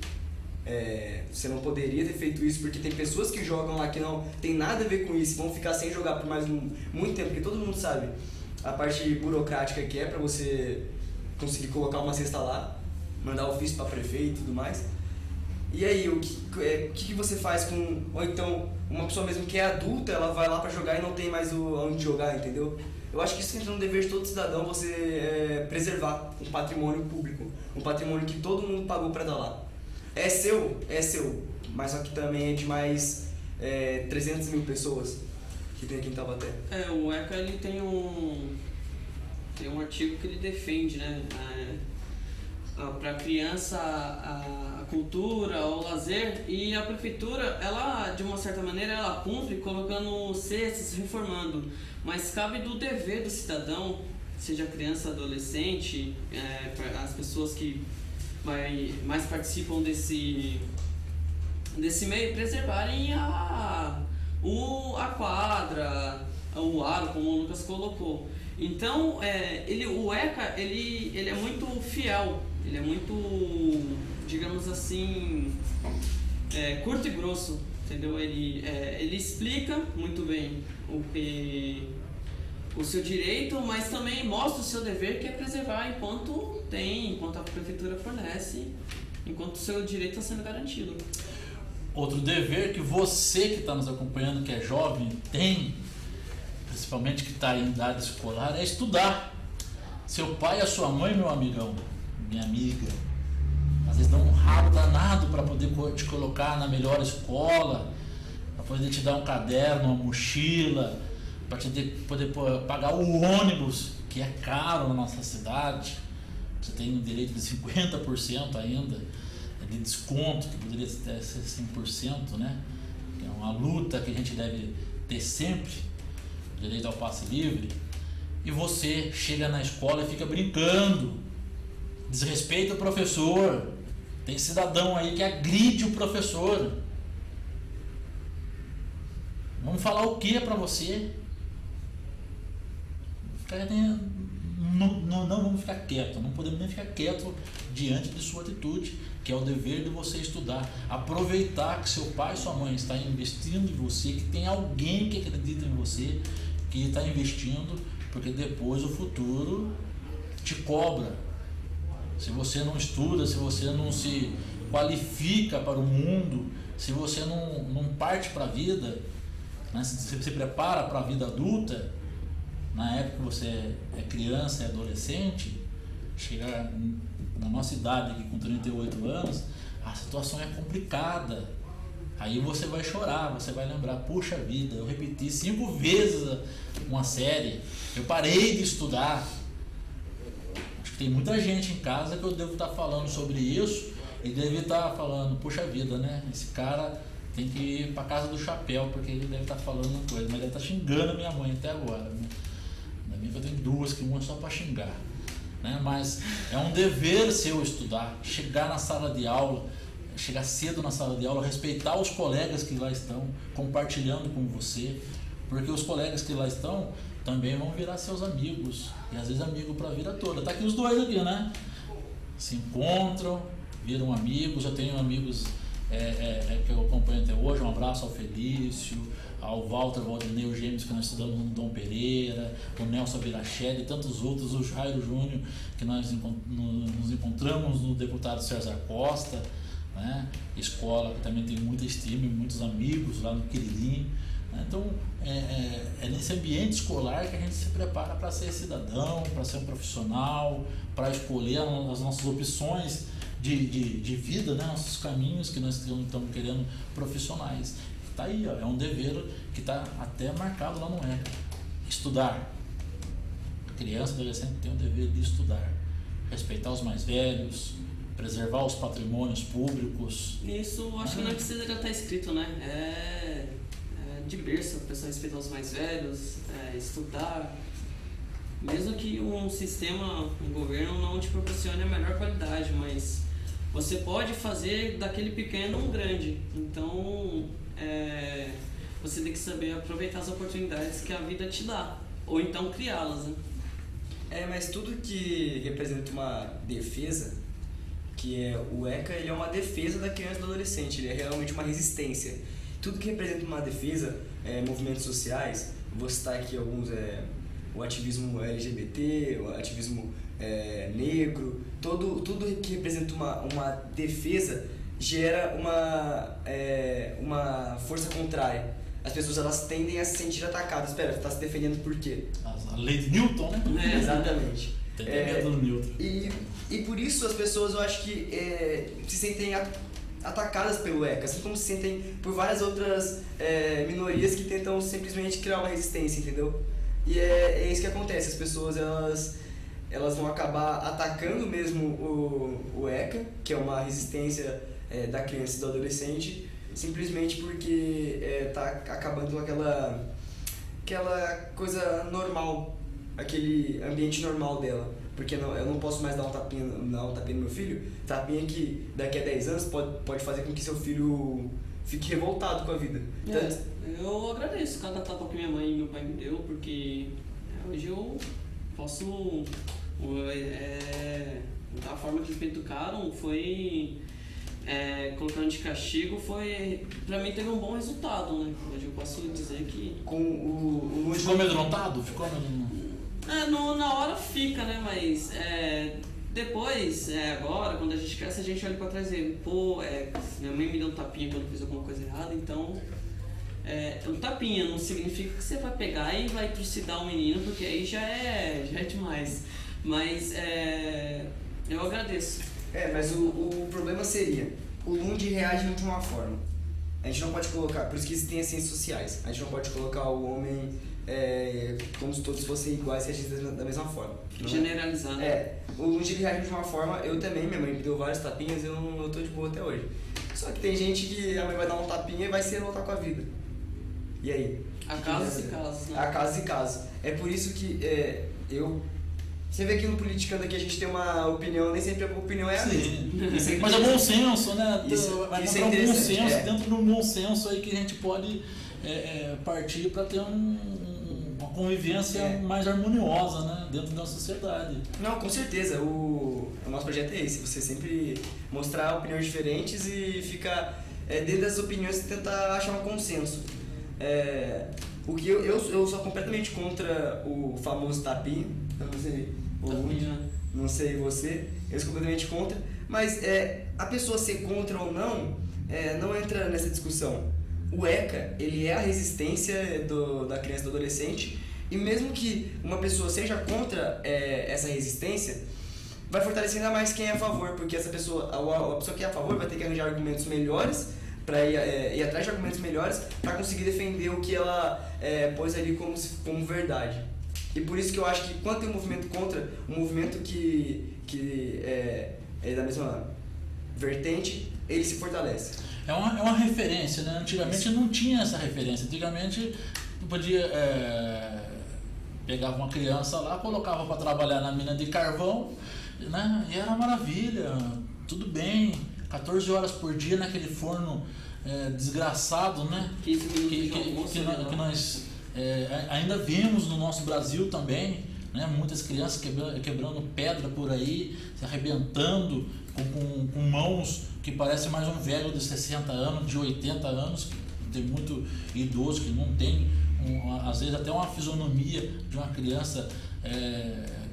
D: você não poderia ter feito isso porque tem pessoas que jogam lá que não tem nada a ver com isso, vão ficar sem jogar por mais muito tempo, porque todo mundo sabe a parte burocrática que é para você conseguir colocar uma cesta lá, mandar ofício para prefeito e tudo mais. E aí, o que você faz com... Ou então, uma pessoa mesmo que é adulta, ela vai lá para jogar e não tem mais onde jogar, entendeu? Eu acho que isso entra no dever de todo cidadão, você preservar um patrimônio público, um patrimônio que todo mundo pagou para dar lá. É seu, mas só que também é de mais 300 mil pessoas que tem aqui em Taubaté.
E: O ECA ele tem um artigo que ele defende, né? Para a criança a cultura, o lazer, e a prefeitura, ela de uma certa maneira ela cumpre colocando cestas, reformando, mas cabe do dever do cidadão, seja criança, adolescente, as pessoas que mais participam desse meio, preservarem a quadra, o aro, como o Lucas colocou. Então, o ECA ele é muito fiel, ele é muito, digamos assim, curto e grosso, entendeu? Ele explica muito bem o seu direito, mas também mostra o seu dever, que é preservar enquanto a prefeitura fornece, enquanto o seu direito está sendo garantido.
C: Outro dever que você que está nos acompanhando, que é jovem, tem, principalmente que está em idade escolar, é estudar. Seu pai e a sua mãe, meu amigão, minha amiga, às vezes dão um ralo danado para poder te colocar na melhor escola, para poder te dar um caderno, uma mochila, para poder pagar o ônibus, que é caro na nossa cidade. Você tem um direito de 50% ainda de desconto, que poderia ser 100%, né? Que é uma luta que a gente deve ter sempre, direito ao passe livre. E você chega na escola e fica brincando, desrespeita o professor. Tem cidadão aí que agride o professor. Vamos falar o que para você? Não vamos ficar quieto, não podemos nem ficar quieto diante de sua atitude, que é o dever de você estudar. Aproveitar que seu pai e sua mãe estão investindo em você, que tem alguém que acredita em você, que está investindo, porque depois o futuro te cobra. Se você não estuda, se você não se qualifica para o mundo, se você não parte para a vida, né? Se você se prepara para a vida adulta, na época que você é criança, é adolescente, chegar na nossa idade aqui com 38 anos, a situação é complicada. Aí você vai chorar, você vai lembrar, puxa vida, eu repeti 5 vezes uma série, eu parei de estudar. Acho que tem muita gente em casa que eu devo estar falando sobre isso e deve estar falando, puxa vida, né? Esse cara tem que ir para casa do chapéu, porque ele deve estar falando uma coisa, mas deve estar xingando a minha mãe até agora, né? Na minha eu tenho 2, que uma é só para xingar, né? Mas é um dever seu estudar, chegar na sala de aula, chegar cedo na sala de aula, respeitar os colegas que lá estão compartilhando com você, porque os colegas que lá estão também vão virar seus amigos, e às vezes amigo para a vida toda. Tá aqui os dois aqui, né? Se encontram, viram amigos. Eu tenho amigos que eu acompanho até hoje. Um abraço ao Felício, ao Walter Valdinei, os gêmeos que nós estudamos no Dom Pereira, o Nelson Birachel e tantos outros, o Jairo Júnior, que nós nos encontramos no deputado César Costa, né? Escola que também tem muita estima e muitos amigos lá no Quirilim. Então é nesse ambiente escolar que a gente se prepara para ser cidadão, para ser um profissional, para escolher as nossas opções de vida, né? Nossos caminhos que nós estamos querendo profissionais. Está aí, ó, é um dever que está até marcado lá no ECA. Estudar. A criança, adolescente tem o dever de estudar. respeitar os mais velhos, preservar os patrimônios públicos.
E: Isso acho que não precisa já estar escrito, né? É de berço, a pessoa respeitar os mais velhos, estudar. Mesmo que um sistema, um governo não te proporcione a melhor qualidade, mas você pode fazer daquele pequeno um grande. Então, você tem que saber aproveitar as oportunidades que a vida te dá, ou então criá-las, né?
D: Mas tudo que representa uma defesa, que é o ECA, ele é uma defesa da criança e do adolescente, ele é realmente uma resistência. Tudo que representa uma defesa, movimentos sociais, vou citar aqui alguns, o ativismo LGBT, o ativismo negro, tudo que representa uma defesa gera uma força contrária. As pessoas elas tendem a se sentir atacadas. Espera, você está se defendendo por quê?
C: A lei de Newton, né?
D: Exatamente.
C: Tem medo do Newton.
D: E por isso as pessoas, eu acho que se sentem atacadas pelo ECA, assim como se sentem por várias outras minorias que tentam simplesmente criar uma resistência, entendeu? E é isso que acontece, as pessoas elas vão acabar atacando mesmo o ECA, que é uma resistência da criança e do adolescente, simplesmente porque tá acabando com aquela coisa normal, aquele ambiente normal dela. Porque eu não posso mais dar um tapinha no meu filho, tapinha que daqui a 10 anos pode fazer com que seu filho fique revoltado com a vida.
E: Eu agradeço cada tapa que minha mãe e meu pai me deu, porque hoje eu posso... a forma que eles me educaram foi... colocando de castigo pra mim teve um bom resultado, né? Hoje eu posso dizer que...
C: Ficou amedrontado?
E: Na hora fica, né? Mas depois, agora, quando a gente cresce, a gente olha pra trás e minha mãe me deu um tapinha quando eu fiz alguma coisa errada, então um tapinha não significa que você vai pegar e vai trucidar o menino, porque aí já é demais. Mas eu agradeço.
D: Mas o problema seria, o Lund reage de uma forma. A gente não pode colocar, por isso que existem as ciências sociais, a gente não pode colocar o homem como se todos fossem iguais e agissem da mesma forma.
E: Generalizando.
D: O Lund reage de uma forma, eu também, minha mãe me deu vários tapinhas e eu tô de boa até hoje. Só que tem gente que a mãe vai dar um tapinha e vai se revoltar com a vida. E aí?
E: Há casos e casos, né?
D: Há casos e casos. É por isso que você vê que no Politicando aqui a gente tem uma opinião, nem sempre a opinião é a mesma.
C: Mas é bom senso, né?
D: Vai
C: encontrar um bom senso, dentro de um bom senso aí que a gente pode partir para ter uma convivência mais harmoniosa, né? Dentro da sociedade.
D: Não, com certeza. O nosso projeto é esse, você sempre mostrar opiniões diferentes e ficar dentro das opiniões e tentar achar um consenso. O que eu sou completamente contra o famoso tapinha. Eu não sei não sei você, eu sou completamente contra, mas a pessoa ser contra ou não entra nessa discussão. O ECA, ele é a resistência da criança e do adolescente, e mesmo que uma pessoa seja contra essa resistência, vai fortalecer ainda mais quem é a favor, porque essa pessoa, a pessoa que é a favor vai ter que arranjar argumentos melhores para ir atrás de argumentos melhores para conseguir defender o que ela pôs ali como verdade. E por isso que eu acho que quando tem um movimento contra, um movimento que é da mesma vertente, ele se fortalece.
C: É uma referência, né? Antigamente não tinha essa referência. Antigamente tu podia pegar uma criança lá, colocava para trabalhar na mina de carvão, né? E era maravilha, tudo bem, 14 horas por dia naquele forno desgraçado, né? Que nós ainda vemos no nosso Brasil também, né? Muitas crianças quebrando pedra por aí, se arrebentando com mãos que parece mais um velho de 60 anos, de 80 anos, tem muito idoso que não tem, às vezes até uma fisionomia de uma criança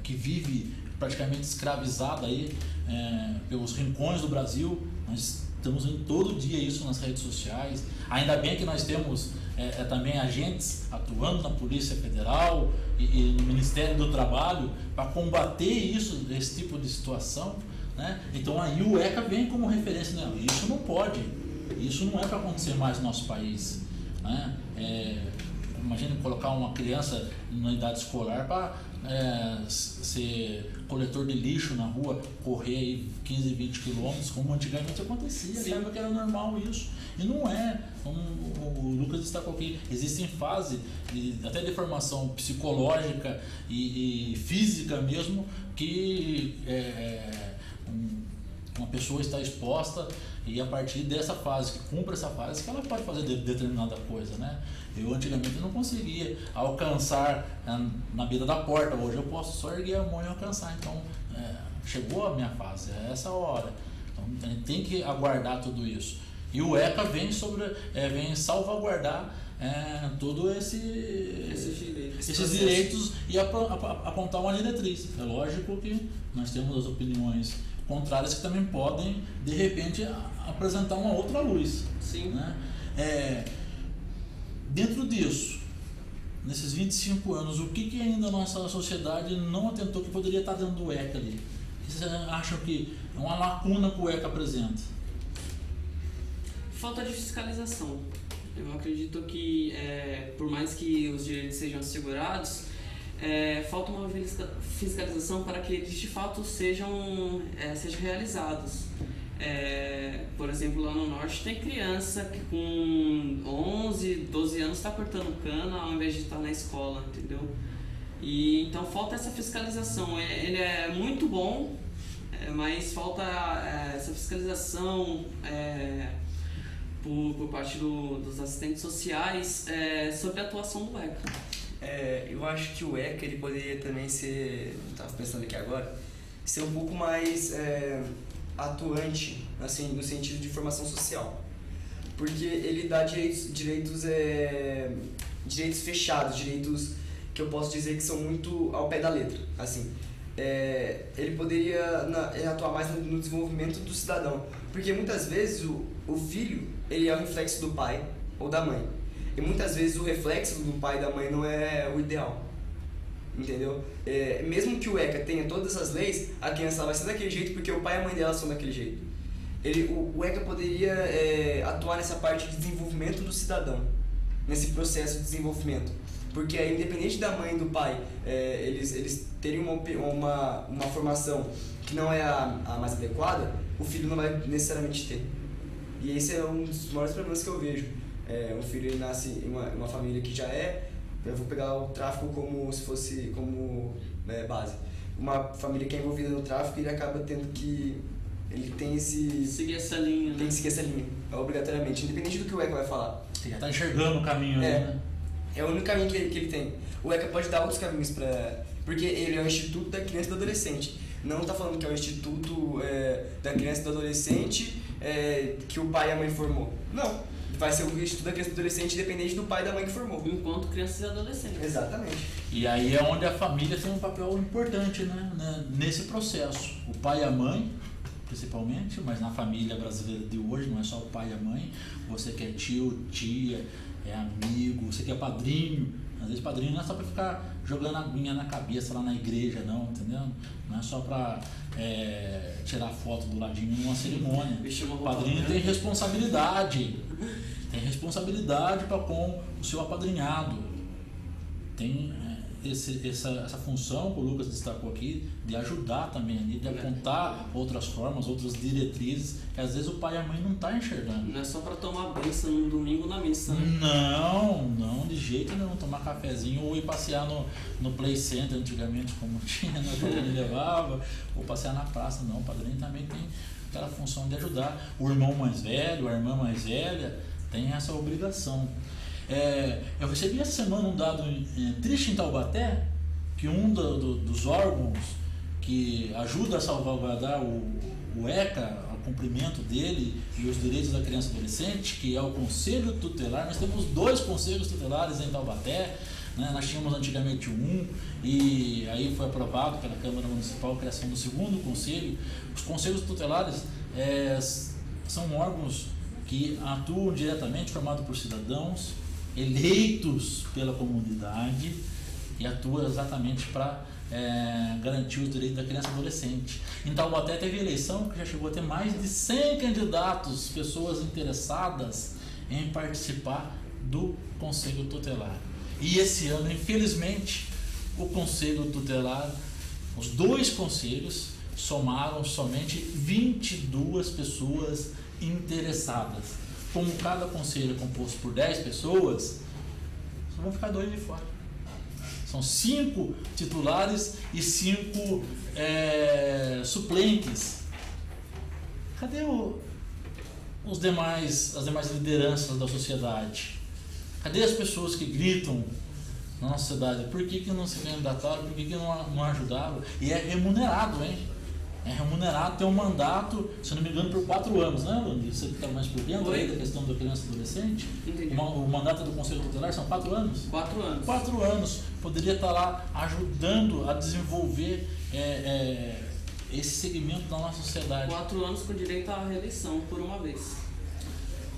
C: que vive praticamente escravizada aí pelos rincões do Brasil. Nós estamos em todo dia isso nas redes sociais. Ainda bem que nós temos também agentes atuando na Polícia Federal e no Ministério do Trabalho para combater esse tipo de situação, né? Então aí o ECA vem como referência, né? Isso não pode, isso não é para acontecer mais no nosso país, né? Imagina colocar uma criança na idade escolar para ser coletor de lixo na rua, correr aí 15, 20 quilômetros, como antigamente acontecia, achava que era normal isso. E não é, como o Lucas destacou aqui, existem fases até de formação psicológica e física mesmo, que uma pessoa está exposta, e a partir dessa fase, que cumpre essa fase, que ela pode fazer determinada coisa, né? Eu antigamente não conseguia alcançar na beira da porta, hoje eu posso só erguer a mão e alcançar, então chegou a minha fase, é essa hora. Então a gente tem que aguardar tudo isso. E o ECA vem salvaguardar todos esses direitos e apontar uma diretriz. É lógico que nós temos as opiniões contrárias que também podem, de repente, apresentar uma outra luz.
E: Sim.
C: Né? Dentro disso, nesses 25 anos, o que ainda a nossa sociedade não atentou que poderia estar dentro do ECA ali? Vocês acham que é uma lacuna que o ECA apresenta?
E: Falta de fiscalização. Eu acredito que, por mais que os direitos sejam assegurados, falta uma fiscalização para que eles de fato sejam realizados. Por exemplo, lá no norte tem criança que com 11, 12 anos está cortando cana ao invés de estar na escola, entendeu? E então falta essa fiscalização. Ele é muito bom, mas falta essa fiscalização por parte dos assistentes sociais sobre a atuação do ECA.
D: Eu acho que o ECA ele poderia também ser, estava pensando aqui agora, ser um pouco mais atuante, assim, no sentido de formação social, porque ele dá direitos fechados, direitos que eu posso dizer que são muito ao pé da letra, assim. Ele poderia atuar mais no desenvolvimento do cidadão, porque muitas vezes o filho ele é o reflexo do pai ou da mãe, e muitas vezes o reflexo do pai e da mãe não é o ideal, entendeu? Mesmo que o ECA tenha todas essas leis, a criança vai ser daquele jeito porque o pai e a mãe dela são daquele jeito. O ECA poderia atuar nessa parte de desenvolvimento do cidadão, nesse processo de desenvolvimento, porque independente da mãe e do pai, eles terem uma formação que não é a mais adequada, o filho não vai necessariamente ter. E esse é um dos maiores problemas que eu vejo. Um filho ele nasce em uma família que já eu vou pegar o tráfico como se fosse base. Uma família que é envolvida no tráfico, ele acaba tendo que... Ele tem
E: seguir essa linha.
D: Tem que seguir essa linha, obrigatoriamente, independente do que o ECA vai falar.
C: Você já está enxergando o caminho, né?
D: É o único caminho que ele tem. O ECA pode dar outros caminhos porque ele é o Instituto da Criança e do Adolescente. Não está falando que é o Instituto da Criança e do Adolescente que o pai e a mãe formou. Não. Vai ser o Instituto da Criança e do Adolescente independente do pai e da mãe que formou.
E: Enquanto crianças e adolescentes.
D: Exatamente.
C: E aí é onde a família tem um papel importante, né, nesse processo. O pai e a mãe, principalmente, mas na família brasileira de hoje não é só o pai e a mãe. Você que é tio, tia, amigo, você que é padrinho. Às vezes padrinho não é só para ficar jogando aguinha na cabeça lá na igreja, não, entendeu? Não é só para tirar foto do ladinho numa cerimônia. O padrinho tem responsabilidade. Tem responsabilidade para com o seu apadrinhado. Tem essa função que o Lucas destacou aqui, de ajudar também, de apontar outras formas, outras diretrizes, que às vezes o pai e a mãe não estão enxergando.
E: Não é só para tomar bênção no domingo na missa, né?
C: Não, de jeito nenhum. Tomar cafezinho ou ir passear no Play Center antigamente, como tinha, na rua me levava, ou passear na praça. Não, o padrinho também tem aquela função de ajudar. O irmão mais velho, a irmã mais velha, tem essa obrigação. Eu recebi essa semana um dado triste em Taubaté, que um dos órgãos que ajuda a salvaguardar o ECA, o cumprimento dele e os direitos da criança e adolescente, que é o Conselho Tutelar. Nós temos 2 conselhos tutelares em Taubaté, né? Nós tínhamos antigamente um, e aí foi aprovado pela Câmara Municipal a criação do 2º conselho. Os conselhos tutelares são órgãos que atuam diretamente, formados por cidadãos eleitos pela comunidade, e atua exatamente para garantir os direitos da criança e adolescente. Em Taubaté teve eleição que já chegou a ter mais de 100 candidatos, pessoas interessadas em participar do Conselho Tutelar. E esse ano, infelizmente, o conselho tutelar, os 2 conselhos, somaram somente 22 pessoas interessadas. Como cada conselho é composto por 10 pessoas, só vão ficar 2 de fora. São 5 titulares e 5 suplentes. Cadê as demais lideranças da sociedade? Cadê as pessoas que gritam na nossa sociedade? Por que não se candidataram? Por que não ajudaram? E é remunerado, hein? É remunerado, tem um mandato, se não me engano, por 4 anos, né, Lundi? Você que está mais por dentro aí da questão da criança e adolescente?
E: Entendi.
C: O mandato do Conselho Tutelar são 4 anos?
E: 4 anos.
C: 4 anos. Poderia estar lá ajudando a desenvolver esse segmento da nossa sociedade.
E: 4 anos com direito à reeleição por uma vez.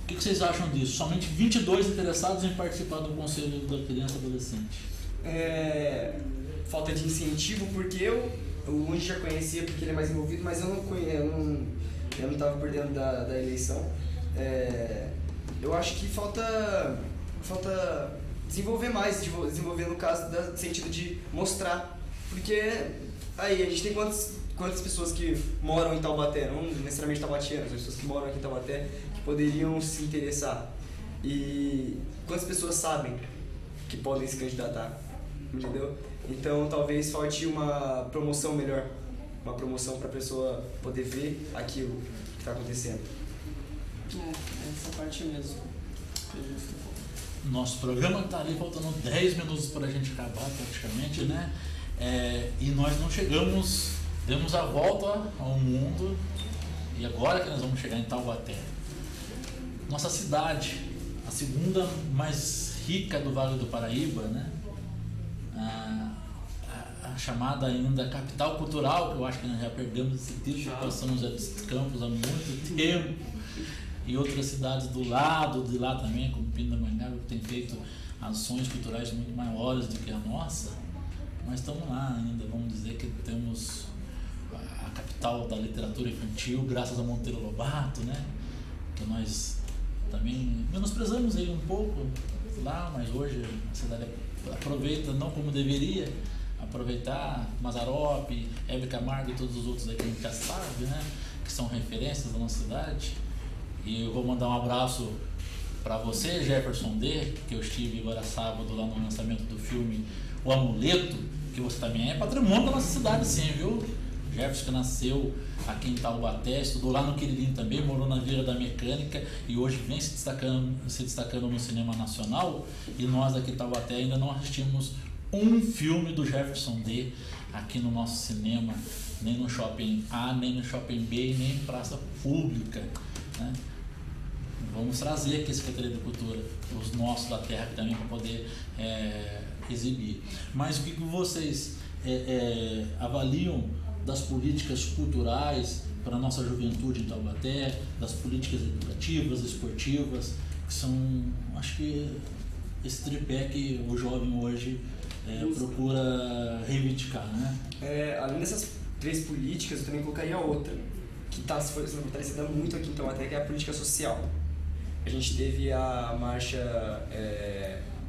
C: O que vocês acham disso? Somente 22 interessados em participar do Conselho da Criança e Adolescente.
D: Falta de incentivo, porque o Lundi já conhecia porque ele é mais envolvido, mas eu não estava por dentro da eleição. Eu acho que falta desenvolver mais, desenvolver no caso no sentido de mostrar, porque aí a gente tem quantas pessoas que moram em Taubaté, não necessariamente taubatianas, mas pessoas que moram aqui em Taubaté que poderiam se interessar, e quantas pessoas sabem que podem se candidatar, entendeu? Então talvez falte uma promoção melhor, uma promoção para a pessoa poder ver aquilo que está acontecendo.
E: Essa parte mesmo.
C: Nosso programa está ali faltando 10 minutos para a gente acabar praticamente, né? E nós não chegamos, demos a volta ao mundo, e agora que nós vamos chegar em Taubaté. Nossa cidade, a segunda mais rica do Vale do Paraíba, né? A chamada ainda capital cultural, que eu acho que nós já perdemos esse título, passamos já dos Campos há muito tempo, e outras cidades do lado de lá também, como Pindamonhangaba, que tem feito ações culturais muito maiores do que a nossa, mas estamos lá ainda, vamos dizer que temos a capital da literatura infantil, graças a Monteiro Lobato, né? Que nós também menosprezamos ele um pouco lá, mas hoje a cidade aproveita, não como deveria aproveitar, Mazzaropi, Hebe Camargo e todos os outros aí que a gente já sabe, né? Que são referências da nossa cidade. E eu vou mandar um abraço para você, Jefferson D, que eu estive agora sábado lá no lançamento do filme O Amuleto, que você também é patrimônio da nossa cidade, sim, viu? Jefferson, que nasceu aqui em Taubaté, estudou lá no Quiririm também, morou na Vila da Mecânica e hoje vem se destacando no cinema nacional. E nós aqui em Taubaté ainda não assistimos um filme do Jefferson D aqui no nosso cinema, nem no Shopping A, nem no Shopping B, nem em praça pública, né? Vamos trazer aqui a Secretaria de Cultura, os nossos da terra também, para poder exibir. Mas o que vocês avaliam das políticas culturais para a nossa juventude em Taubaté, das políticas educativas, esportivas, que são, acho que, esse tripé que o jovem hoje procura reivindicar, né?
D: Além dessas 3 políticas, eu também colocaria outra, que está sendo fortalecida muito aqui em Taubaté, que é a política social. A gente teve a marcha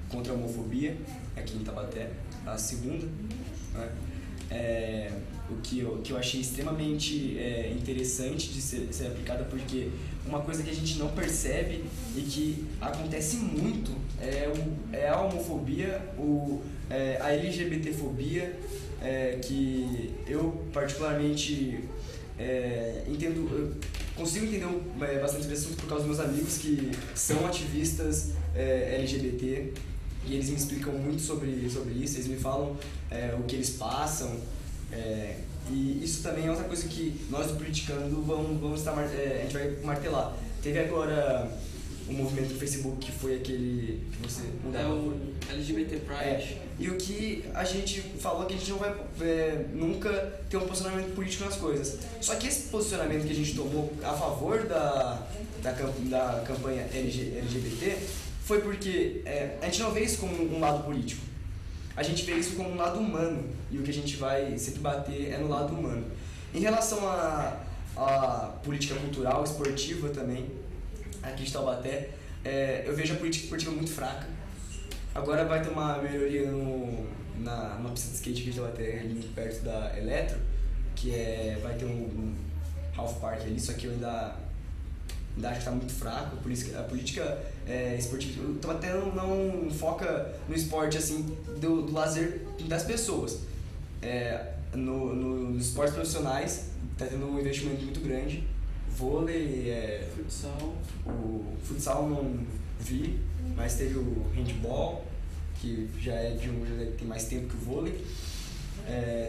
D: contra a homofobia aqui em Taubaté, a segunda, né? O que eu achei extremamente interessante de ser aplicada, porque uma coisa que a gente não percebe e que acontece muito é a homofobia, a LGBTfobia, que eu particularmente consigo entender bastante desse assunto por causa dos meus amigos que são ativistas LGBT, e eles me explicam muito sobre isso, eles me falam o que eles passam, e isso também é outra coisa que nós do Politicando vamos estar, a gente vai martelar. Teve agora um movimento no Facebook que foi aquele que você mudava.
E: O LGBT Pride.
D: E o que a gente falou que a gente não vai nunca ter um posicionamento político nas coisas. Só que esse posicionamento que a gente tomou a favor da campanha LGBT foi porque a gente não vê isso como um lado político. A gente vê isso como um lado humano. E o que a gente vai sempre bater é no lado humano. Em relação à política cultural, esportiva também, aqui de Taubaté, eu vejo a política esportiva muito fraca. Agora vai ter uma melhoria numa pista de skate que a gente vai ter ali perto da Eletro, que vai ter um half park ali, só que eu ainda acho que tá muito fraco, por isso que a política esportiva até não foca no esporte assim do lazer das pessoas. Nos esportes profissionais tá tendo um investimento muito grande, vôlei,
E: futsal.
D: O futsal não vi, mas teve o handball, que já tem mais tempo que o vôlei.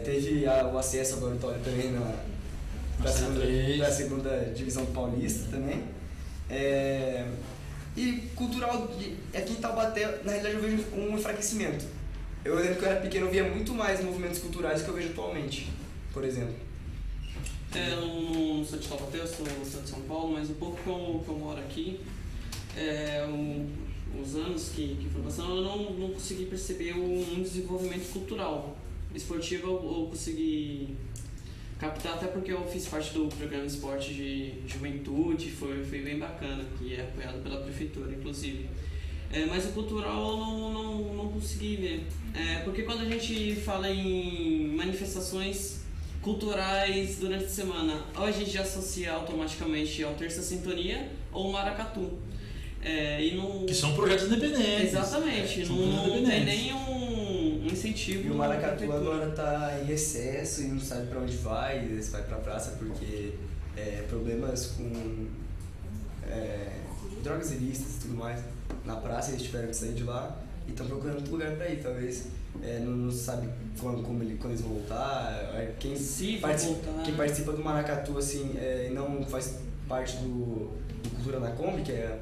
D: Teve o acesso ao laboratório também para a segunda divisão paulista também. E cultural, aqui em Taubaté, na realidade eu vejo um enfraquecimento. Eu lembro que eu era pequeno, eu via muito mais movimentos culturais que eu vejo atualmente, por exemplo.
E: Eu não sou de Taubaté, eu sou de São Paulo, mas um pouco que eu moro aqui, os anos que foram passando, eu não consegui perceber um desenvolvimento cultural. Esportivo eu consegui captar, até porque eu fiz parte do programa de esporte de juventude, foi bem bacana, que é apoiado pela prefeitura, inclusive. Mas o cultural eu não consegui ver. Porque quando a gente fala em manifestações culturais durante a semana, ou a gente já associa automaticamente ao Terça Sintonia ou o Maracatu.
C: Que são projetos independentes.
E: Exatamente, não tem nenhum incentivo.
D: E o Maracatu agora está em recesso e não sabe para onde vai, se vai para a praça porque problemas com drogas ilícitas e tudo mais. Na praça eles tiveram que sair de lá e estão procurando outro lugar para ir, talvez. Não sabe quando eles vão voltar. Quem participa do Maracatu assim, não faz parte do Cultura na Kombi, que é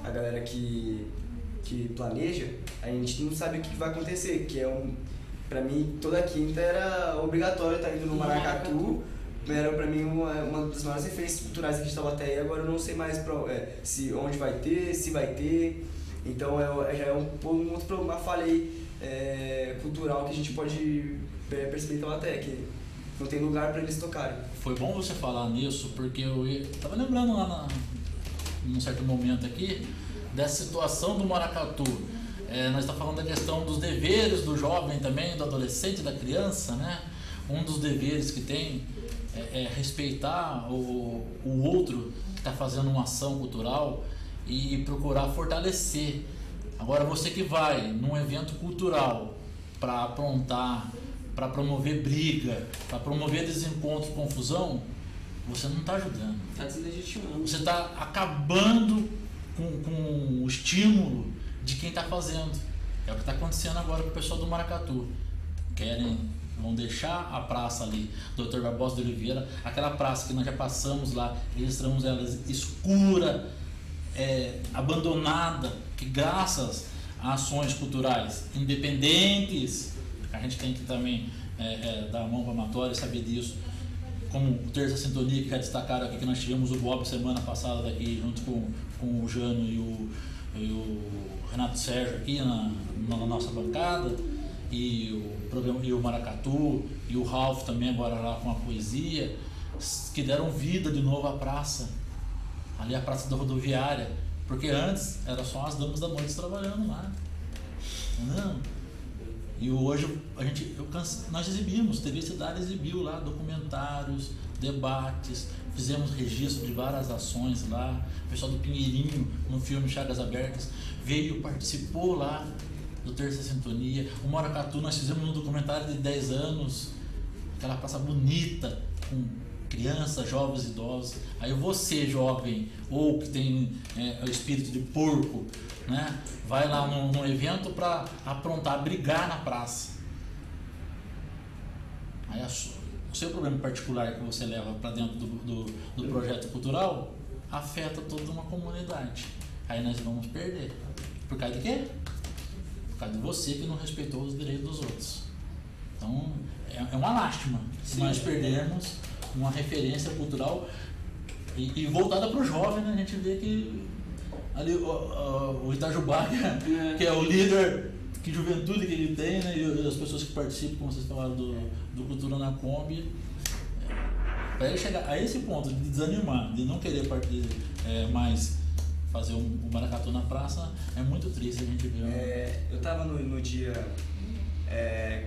D: a galera que planeja, a gente não sabe o que vai acontecer, que pra mim toda quinta era obrigatório estar indo no Maracatu, era pra mim uma das maiores referências culturais que a gente estava até aí, agora eu não sei mais onde vai ter, se vai ter, então já é um outro problema, falha aí, cultural que a gente pode perceber então até que não tem lugar para eles tocarem.
C: Foi bom você falar nisso, porque eu tava lembrando lá num certo momento aqui dessa situação do Maracatu. Nós estamos falando da questão dos deveres do jovem também, do adolescente, da criança, né? Um dos deveres que tem é respeitar o outro que está fazendo uma ação cultural e procurar fortalecer. Agora, você que vai num evento cultural para aprontar, para promover briga, para promover desencontro, confusão, você não está ajudando.
E: Está deslegitimando.
C: Você está acabando com o estímulo de quem está fazendo. É o que está acontecendo agora com o pessoal do Maracatu. Vão deixar a praça ali, Dr. Barbosa de Oliveira, aquela praça que nós já passamos lá, registramos ela escura, abandonada, que graças a ações culturais independentes, a gente tem que também dar a mão palmatória e saber disso, como o Terça Sintonia, que já destacaram aqui, que nós tivemos o Bob semana passada daqui, junto com o Jano e o Renato Sérgio aqui na nossa bancada, e o programa e o Maracatu, e o Ralph também agora lá com a poesia, que deram vida de novo à praça, ali a praça da rodoviária, porque antes era só as damas da noite trabalhando lá, não. E hoje nós exibimos, TV Cidade exibiu lá documentários, debates, fizemos registro de várias ações lá, o pessoal do Pinheirinho, no filme Chagas Abertas, veio, participou lá do Terça Sintonia. O Maracatu nós fizemos um documentário de 10 anos, aquela praça bonita, com crianças, jovens, idosos. Aí você, jovem, ou que tem o espírito de porco, né, vai lá num evento para aprontar, brigar na praça. Aí o seu problema particular que você leva para dentro do projeto cultural afeta toda uma comunidade. Aí nós vamos perder. Por causa de quê? Por causa de você que não respeitou os direitos dos outros. Então é uma lástima se nós perdermos uma referência cultural e voltada para o jovem, né? A gente vê que ali o Itajubá, que é o líder, que juventude que ele tem, né? E as pessoas que participam, como vocês falaram, do Cultura na Kombi, para ele chegar a esse ponto de desanimar, de não querer mais fazer o maracatu na praça, é muito triste a gente ver.
D: Eu tava no dia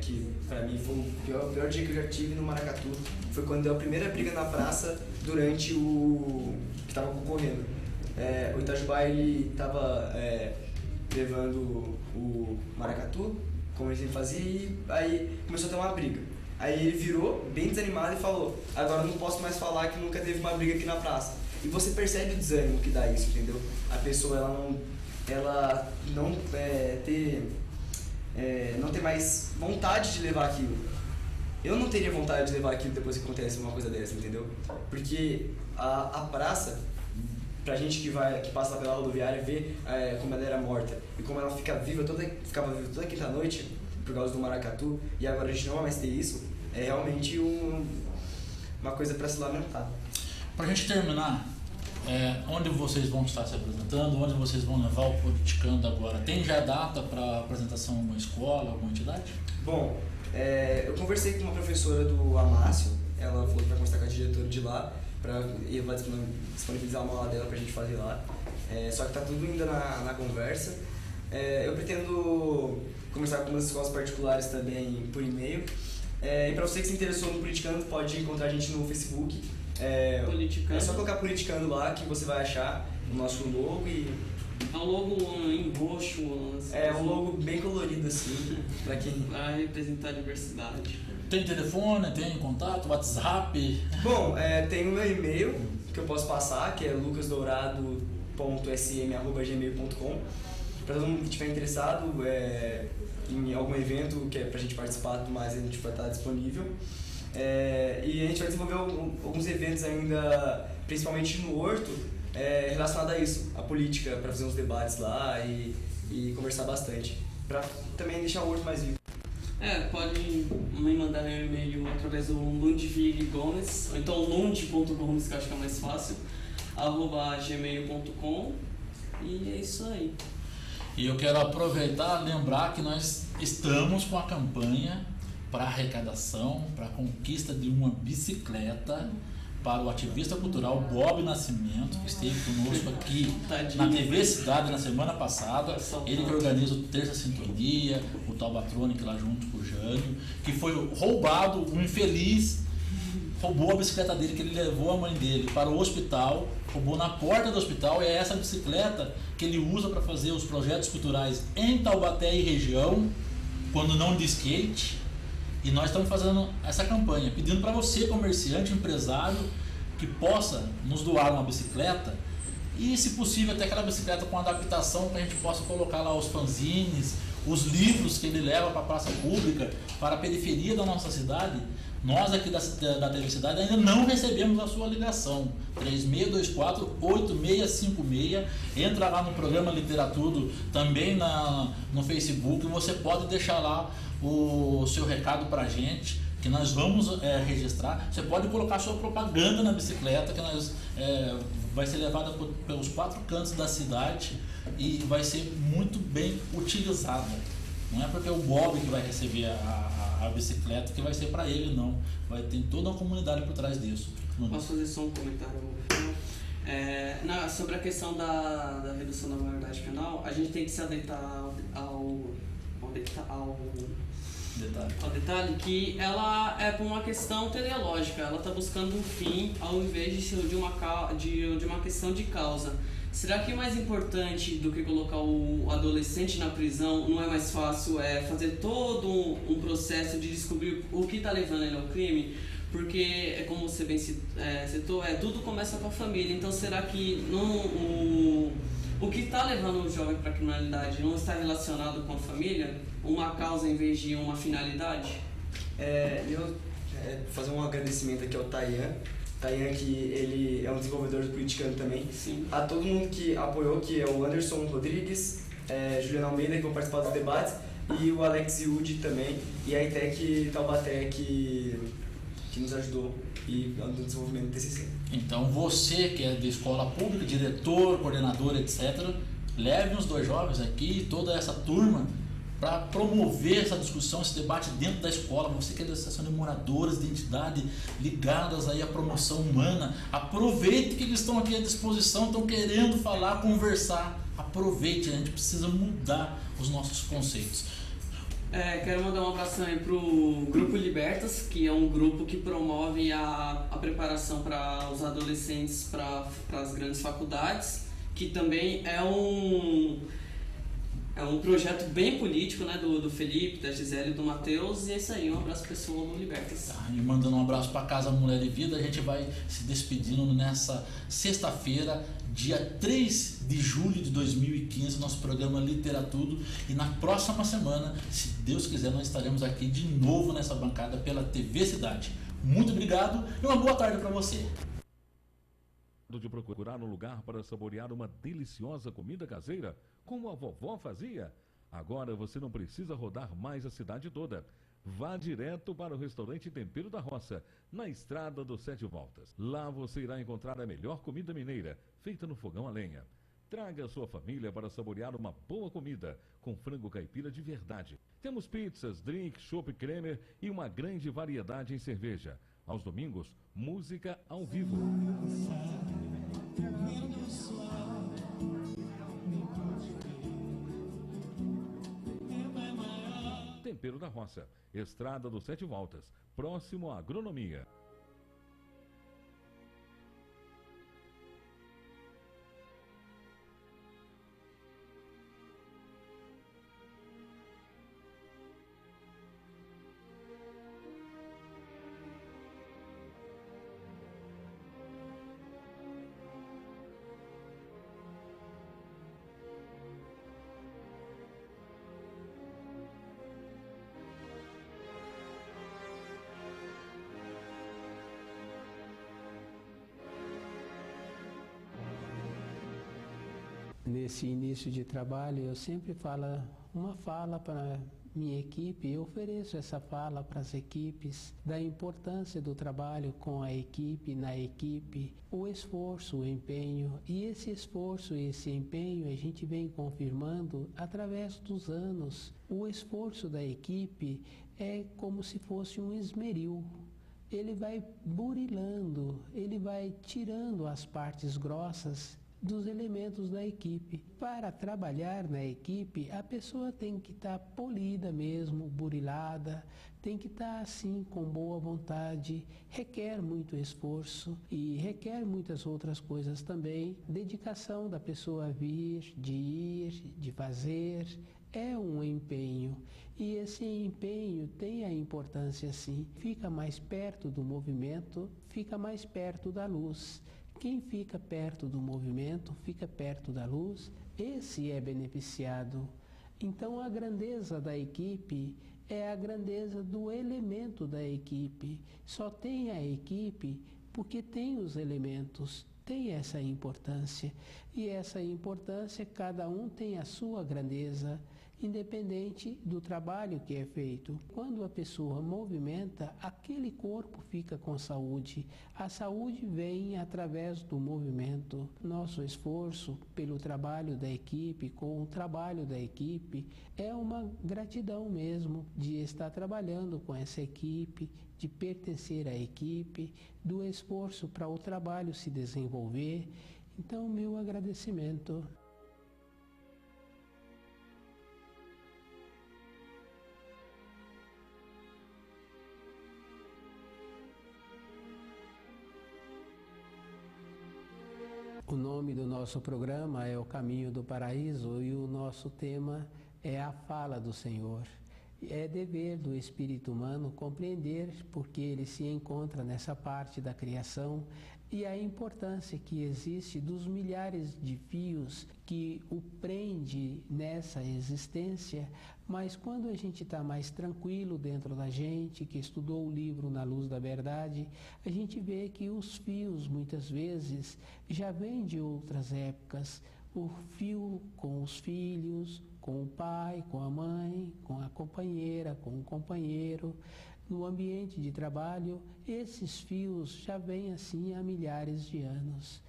D: que pra mim foi o pior dia que eu já tive no maracatu, foi quando deu a primeira briga na praça durante o que tava concorrendo. O Itajubá, ele tava levando o maracatu, como ele sempre fazia, e aí começou a ter uma briga. Aí ele virou bem desanimado e falou: agora eu não posso mais falar que nunca teve uma briga aqui na praça. E você percebe o desânimo que dá isso, entendeu? A pessoa ela não ter mais vontade de levar aquilo. Eu não teria vontade de levar aquilo depois que acontece uma coisa dessa, entendeu? Porque a praça, pra gente que passa pela rodoviária, vê como ela era morta e como ela ficava viva toda quinta-noite por causa do maracatu, e agora a gente não vai mais ter isso, é realmente uma coisa pra se lamentar.
C: Pra gente terminar, onde vocês vão estar se apresentando, onde vocês vão levar o Politicando agora? Tem já data para apresentação em alguma escola, alguma entidade?
D: Bom, eu conversei com uma professora do Amácio, ela falou que vai conversar com a diretora de lá, e vai disponibilizar uma aula dela pra gente fazer lá. Só que tá tudo ainda na conversa. Eu pretendo conversar com umas escolas particulares também por e-mail. E pra você que se interessou no Politicando, pode encontrar a gente no Facebook.
E: Politicando.
D: É só colocar Politicando lá que você vai achar o nosso logo e...
E: É um logo em roxo.
D: Um logo bem colorido assim, pra quem...
E: Pra representar a diversidade.
C: Tem telefone, tem contato, WhatsApp?
D: Bom, tem o meu e-mail que eu posso passar, que é lucasdourado.sm@gmail.com. Pra todo mundo que estiver interessado em algum evento que é pra gente participar, mas a gente vai estar disponível. E a gente vai desenvolver alguns eventos ainda, principalmente no Horto, relacionado a isso, a política, para fazer uns debates lá e conversar bastante, para também deixar o Horto mais vivo.
E: Pode me mandar um e-mail através do Lundvig Gomes, ou então lund.gomes, que eu acho que é mais fácil, @gmail.com, e é isso aí.
C: E eu quero aproveitar e lembrar que nós estamos com a campanha para arrecadação, para a conquista de uma bicicleta para o ativista cultural Bob Nascimento, que esteve conosco aqui na TV Cidade na semana passada. Ele que organiza o Terça Sintonia, o Taubatronic lá junto com o Jânio, que foi roubado, um infeliz roubou a bicicleta dele, que ele levou a mãe dele para o hospital, roubou na porta do hospital, e é essa bicicleta que ele usa para fazer os projetos culturais em Taubaté e região, quando não de skate. E nós estamos fazendo essa campanha, pedindo para você, comerciante, empresário, que possa nos doar uma bicicleta e, se possível, até aquela bicicleta com adaptação, que a gente possa colocar lá os fanzines, os livros que ele leva para a praça pública, para a periferia da nossa cidade. Nós aqui da TV Cidade ainda não recebemos a sua ligação. 3624-8656. Entra lá no programa Literatudo, também no Facebook. Você pode deixar lá o seu recado para a gente, que nós vamos registrar. Você pode colocar sua propaganda na bicicleta, que vai ser levada pelos 4 cantos da cidade e vai ser muito bem utilizada. Não é porque é o Bob que vai receber a bicicleta que vai ser para ele, não. Vai ter toda uma comunidade por trás disso.
E: Posso fazer só um comentário? Sobre a questão da redução da maioridade penal, a gente tem que se atentar ao detalhe que ela é por uma questão teleológica, ela está buscando um fim ao invés de uma questão de causa. Será que mais importante do que colocar o adolescente na prisão não é mais fácil fazer todo um processo de descobrir o que está levando ele ao crime? Porque, como você bem citou, tudo começa com a família. Então, será que o que está levando o jovem para a criminalidade não está relacionado com a família? Uma causa em vez de uma finalidade?
D: Eu fazer um agradecimento aqui ao Tayan, que ele é um desenvolvedor do Politicando também.
E: Sim.
D: A todo mundo que apoiou, que é o Anderson Rodrigues, Juliana Almeida, que vão participar dos debates, e o Alex Yudi também, e a ITEC Taubaté, que nos ajudou no desenvolvimento do TCC.
C: Então você que é de escola pública, diretor, coordenador, etc., leve os 2 jovens aqui, toda essa turma, para promover essa discussão, esse debate dentro da escola. Você que é da Associação de Moradores de Identidade ligadas aí à promoção humana, aproveite que eles estão aqui à disposição, estão querendo falar, conversar. Aproveite, a gente precisa mudar os nossos conceitos.
E: Quero mandar um abração aí pro Grupo Libertas, que é um grupo que promove a preparação para os adolescentes para as grandes faculdades, que também é um projeto bem político, né, do Felipe, da Gisele e do Matheus. E é isso aí, um abraço pessoal do Libertas.
C: E mandando um abraço para Casa Mulher e Vida, a gente vai se despedindo nessa sexta-feira, dia 3 de julho de 2015, nosso programa Literatudo. E na próxima semana, se Deus quiser, nós estaremos aqui de novo nessa bancada pela TV Cidade. Muito obrigado e uma boa tarde para você.
B: De procurar um lugar para saborear uma deliciosa comida caseira, como a vovó fazia? Agora você não precisa rodar mais a cidade toda. Vá direto para o restaurante Tempero da Roça, na Estrada dos Sete Voltas. Lá você irá encontrar a melhor comida mineira, feita no fogão a lenha. Traga a sua família para saborear uma boa comida, com frango caipira de verdade. Temos pizzas, drinks, chopp cremer e uma grande variedade em cerveja. Aos domingos, música ao vivo. Tempero da Roça, Estrada dos Sete Voltas, próximo à Agronomia.
F: Nesse início de trabalho, eu sempre falo uma fala para minha equipe, eu ofereço essa fala para as equipes, da importância do trabalho com a equipe, na equipe, o esforço, o empenho, e esse esforço e esse empenho a gente vem confirmando através dos anos. O esforço da equipe é como se fosse um esmeril. Ele vai burilando, ele vai tirando as partes grossas dos elementos da equipe. Para trabalhar na equipe, a pessoa tem que estar polida mesmo, burilada, tem que estar assim com boa vontade, requer muito esforço e requer muitas outras coisas também. Dedicação da pessoa a vir, de ir, de fazer, é um empenho. E esse empenho tem a importância sim, fica mais perto do movimento, fica mais perto da luz. Quem fica perto do movimento, fica perto da luz, esse é beneficiado. Então a grandeza da equipe é a grandeza do elemento da equipe. Só tem a equipe porque tem os elementos, tem essa importância. E essa importância, cada um tem a sua grandeza, independente do trabalho que é feito. Quando a pessoa movimenta, aquele corpo fica com saúde. A saúde vem através do movimento. Nosso esforço pelo trabalho da equipe, com o trabalho da equipe, é uma gratidão mesmo de estar trabalhando com essa equipe, de pertencer à equipe, do esforço para o trabalho se desenvolver. Então, meu agradecimento. O nome do nosso programa é O Caminho do Paraíso e o nosso tema é a fala do Senhor. É dever do espírito humano compreender porque ele se encontra nessa parte da criação e a importância que existe dos milhares de fios que o prende nessa existência, mas quando a gente está mais tranquilo dentro da gente, que estudou o livro Na Luz da Verdade, a gente vê que os fios muitas vezes já vêm de outras épocas. O fio com os filhos, com o pai, com a mãe, com a companheira, com o companheiro. No ambiente de trabalho, esses fios já vêm assim há milhares de anos.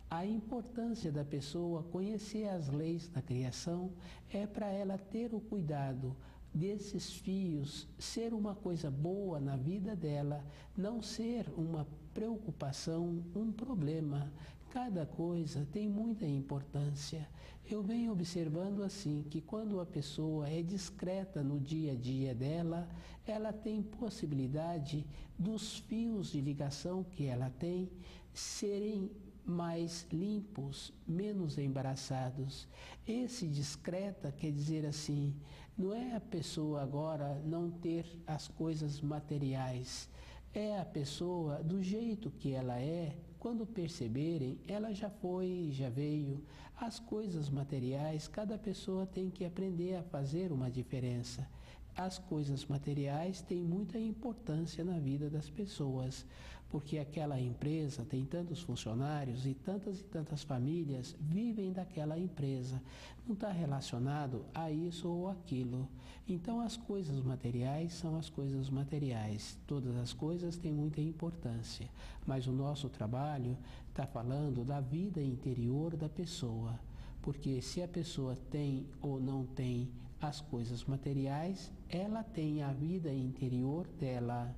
F: A importância da pessoa conhecer as leis da criação é para ela ter o cuidado desses fios ser uma coisa boa na vida dela, não ser uma preocupação, um problema. Cada coisa tem muita importância. Eu venho observando assim que quando a pessoa é discreta no dia a dia dela, ela tem possibilidade dos fios de ligação que ela tem serem mais limpos, menos embaraçados. Esse discreta quer dizer assim, não é a pessoa agora não ter as coisas materiais, é a pessoa do jeito que ela é. Quando perceberem, ela já foi, já veio. As coisas materiais, cada pessoa tem que aprender a fazer uma diferença. As coisas materiais têm muita importância na vida das pessoas, porque aquela empresa tem tantos funcionários e tantas famílias vivem daquela empresa. Não está relacionado a isso ou aquilo. Então as coisas materiais são as coisas materiais. Todas as coisas têm muita importância, mas o nosso trabalho está falando da vida interior da pessoa, porque se a pessoa tem ou não tem as coisas materiais, ela tem a vida interior dela.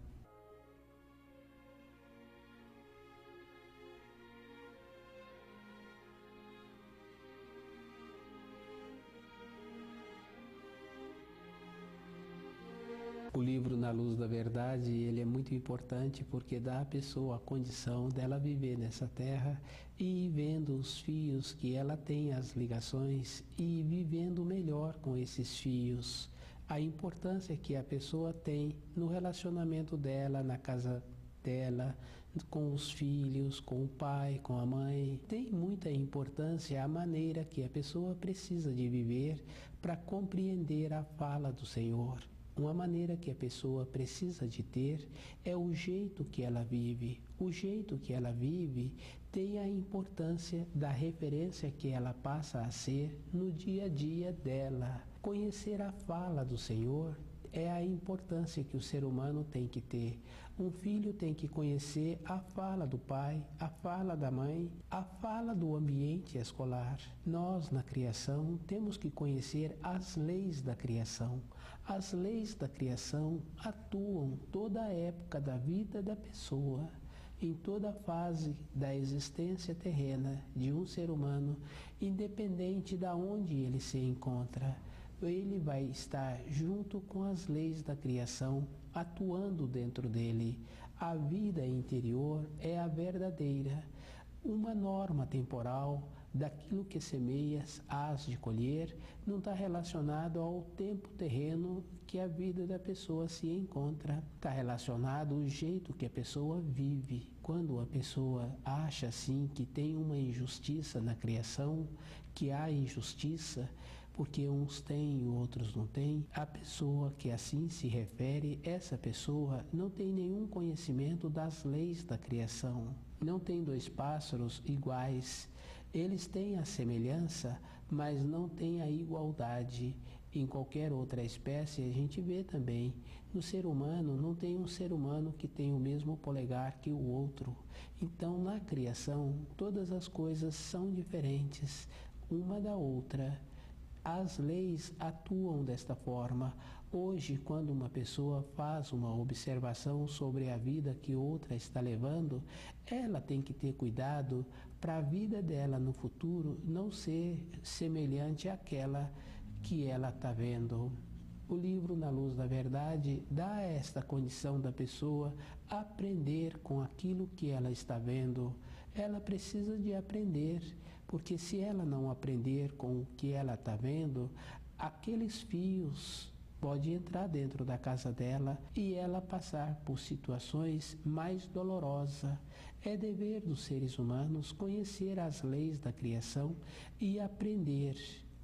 F: O livro Na Luz da Verdade, ele é muito importante porque dá à pessoa a condição dela viver nessa terra e ir vendo os fios que ela tem, as ligações, e vivendo melhor com esses fios. A importância que a pessoa tem no relacionamento dela, na casa dela, com os filhos, com o pai, com a mãe. Tem muita importância a maneira que a pessoa precisa de viver para compreender a fala do Senhor. Uma maneira que a pessoa precisa de ter é o jeito que ela vive. O jeito que ela vive tem a importância da referência que ela passa a ser no dia a dia dela. Conhecer a fala do Senhor é a importância que o ser humano tem que ter. Um filho tem que conhecer a fala do pai, a fala da mãe, a fala do ambiente escolar. Nós, na criação, temos que conhecer as leis da criação. As leis da criação atuam toda a época da vida da pessoa, em toda a fase da existência terrena de um ser humano, independente de onde ele se encontra. Ele vai estar junto com as leis da criação, atuando dentro dele. A vida interior é a verdadeira, uma norma temporal daquilo que semeias, hás de colher, não está relacionado ao tempo terreno que a vida da pessoa se encontra. Está relacionado ao jeito que a pessoa vive. Quando a pessoa acha assim que tem uma injustiça na criação, que há injustiça, porque uns têm e outros não têm, a pessoa que assim se refere, essa pessoa não tem nenhum conhecimento das leis da criação. Não tem dois pássaros iguais. Eles têm a semelhança, mas não têm a igualdade. Em qualquer outra espécie a gente vê também. No ser humano não tem um ser humano que tem o mesmo polegar que o outro. Então na criação todas as coisas são diferentes uma da outra. As leis atuam desta forma. Hoje, quando uma pessoa faz uma observação sobre a vida que outra está levando, ela tem que ter cuidado para a vida dela no futuro não ser semelhante àquela que ela está vendo. O livro Na Luz da Verdade dá esta condição da pessoa aprender com aquilo que ela está vendo. Ela precisa de aprender, porque se ela não aprender com o que ela está vendo, aqueles fios podem entrar dentro da casa dela e ela passar por situações mais dolorosas. É dever dos seres humanos conhecer as leis da criação e aprender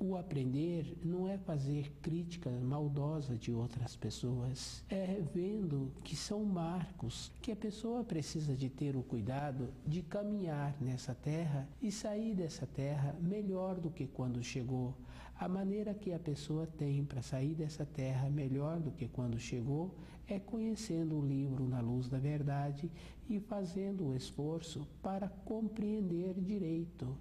F: O aprender não é fazer crítica maldosa de outras pessoas, é vendo que são marcos, que a pessoa precisa de ter o cuidado de caminhar nessa terra e sair dessa terra melhor do que quando chegou. A maneira que a pessoa tem para sair dessa terra melhor do que quando chegou é conhecendo o livro Na Luz da Verdade e fazendo o esforço para compreender direito.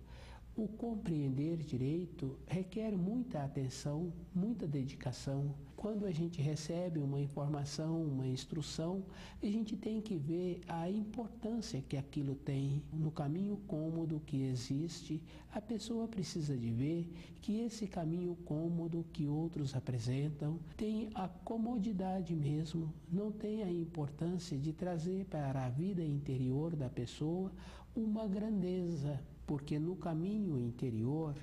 F: O compreender direito requer muita atenção, muita dedicação. Quando a gente recebe uma informação, uma instrução, a gente tem que ver a importância que aquilo tem. No caminho cômodo que existe, a pessoa precisa de ver que esse caminho cômodo que outros apresentam tem a comodidade mesmo, não tem a importância de trazer para a vida interior da pessoa uma grandeza. Porque no caminho interior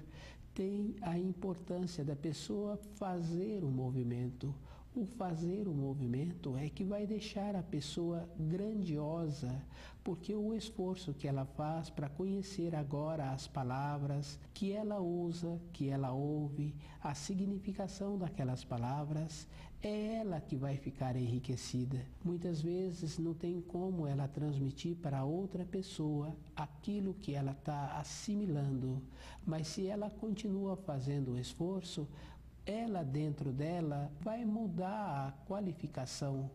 F: tem a importância da pessoa fazer o movimento. O fazer o movimento é que vai deixar a pessoa grandiosa, porque o esforço que ela faz para conhecer agora as palavras que ela usa, que ela ouve, a significação daquelas palavras, é ela que vai ficar enriquecida. Muitas vezes não tem como ela transmitir para outra pessoa aquilo que ela está assimilando, mas se ela continua fazendo o esforço, ela dentro dela vai mudar a qualificação.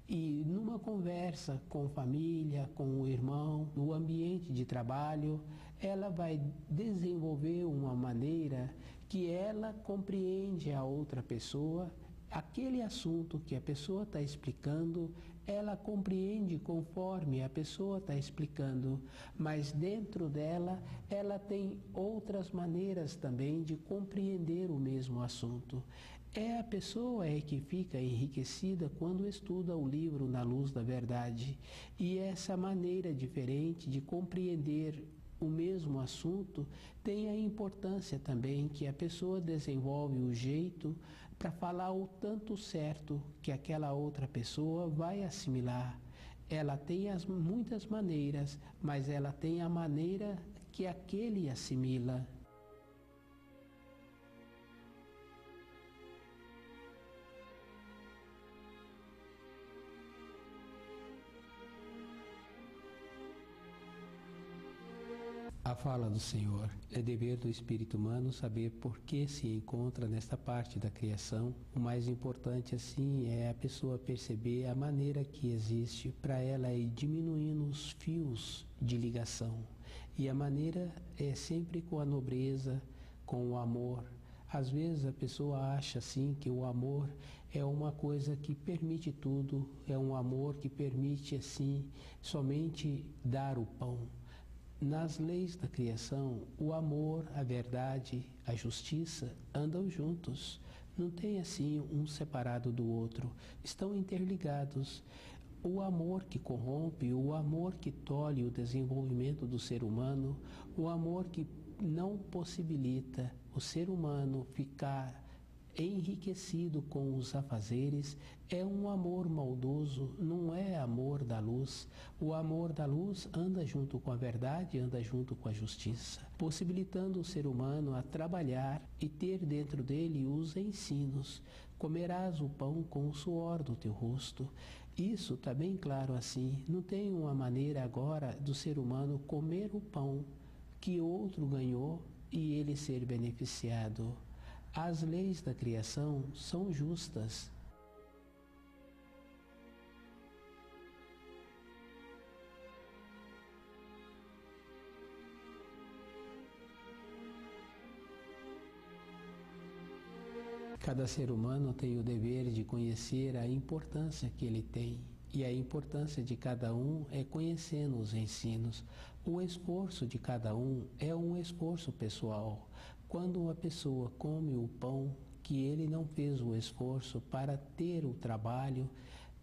F: E numa conversa com família, com o irmão, no ambiente de trabalho, ela vai desenvolver uma maneira que ela compreende a outra pessoa. Aquele assunto que a pessoa está explicando, ela compreende conforme a pessoa está explicando, mas dentro dela, ela tem outras maneiras também de compreender o mesmo assunto. A pessoa que fica enriquecida quando estuda o livro Na Luz da Verdade. E essa maneira diferente de compreender o mesmo assunto tem a importância também que a pessoa desenvolve o jeito para falar o tanto certo que aquela outra pessoa vai assimilar. Ela tem muitas maneiras, mas ela tem a maneira que aquele assimila. A fala do Senhor: é dever do espírito humano saber por que se encontra nesta parte da criação. O mais importante, assim, é a pessoa perceber a maneira que existe para ela ir diminuindo os fios de ligação. E a maneira é sempre com a nobreza, com o amor. Às vezes a pessoa acha, assim, que o amor é uma coisa que permite tudo, é um amor que permite, assim, somente dar o pão. Nas leis da criação, o amor, a verdade, a justiça andam juntos. Não tem assim um separado do outro. Estão interligados. O amor que corrompe, o amor que tolhe o desenvolvimento do ser humano, o amor que não possibilita o ser humano ficar enriquecido com os afazeres, é um amor maldoso, não é amor da luz. O amor da luz anda junto com a verdade, anda junto com a justiça, possibilitando o ser humano a trabalhar e ter dentro dele os ensinos. Comerás o pão com o suor do teu rosto. Isso está bem claro assim. Não tem uma maneira agora do ser humano comer o pão que outro ganhou e ele ser beneficiado. As leis da criação são justas. Cada ser humano tem o dever de conhecer a importância que ele tem. E a importância de cada um é conhecendo os ensinos. O esforço de cada um é um esforço pessoal. Quando uma pessoa come o pão que ele não fez o esforço para ter o trabalho,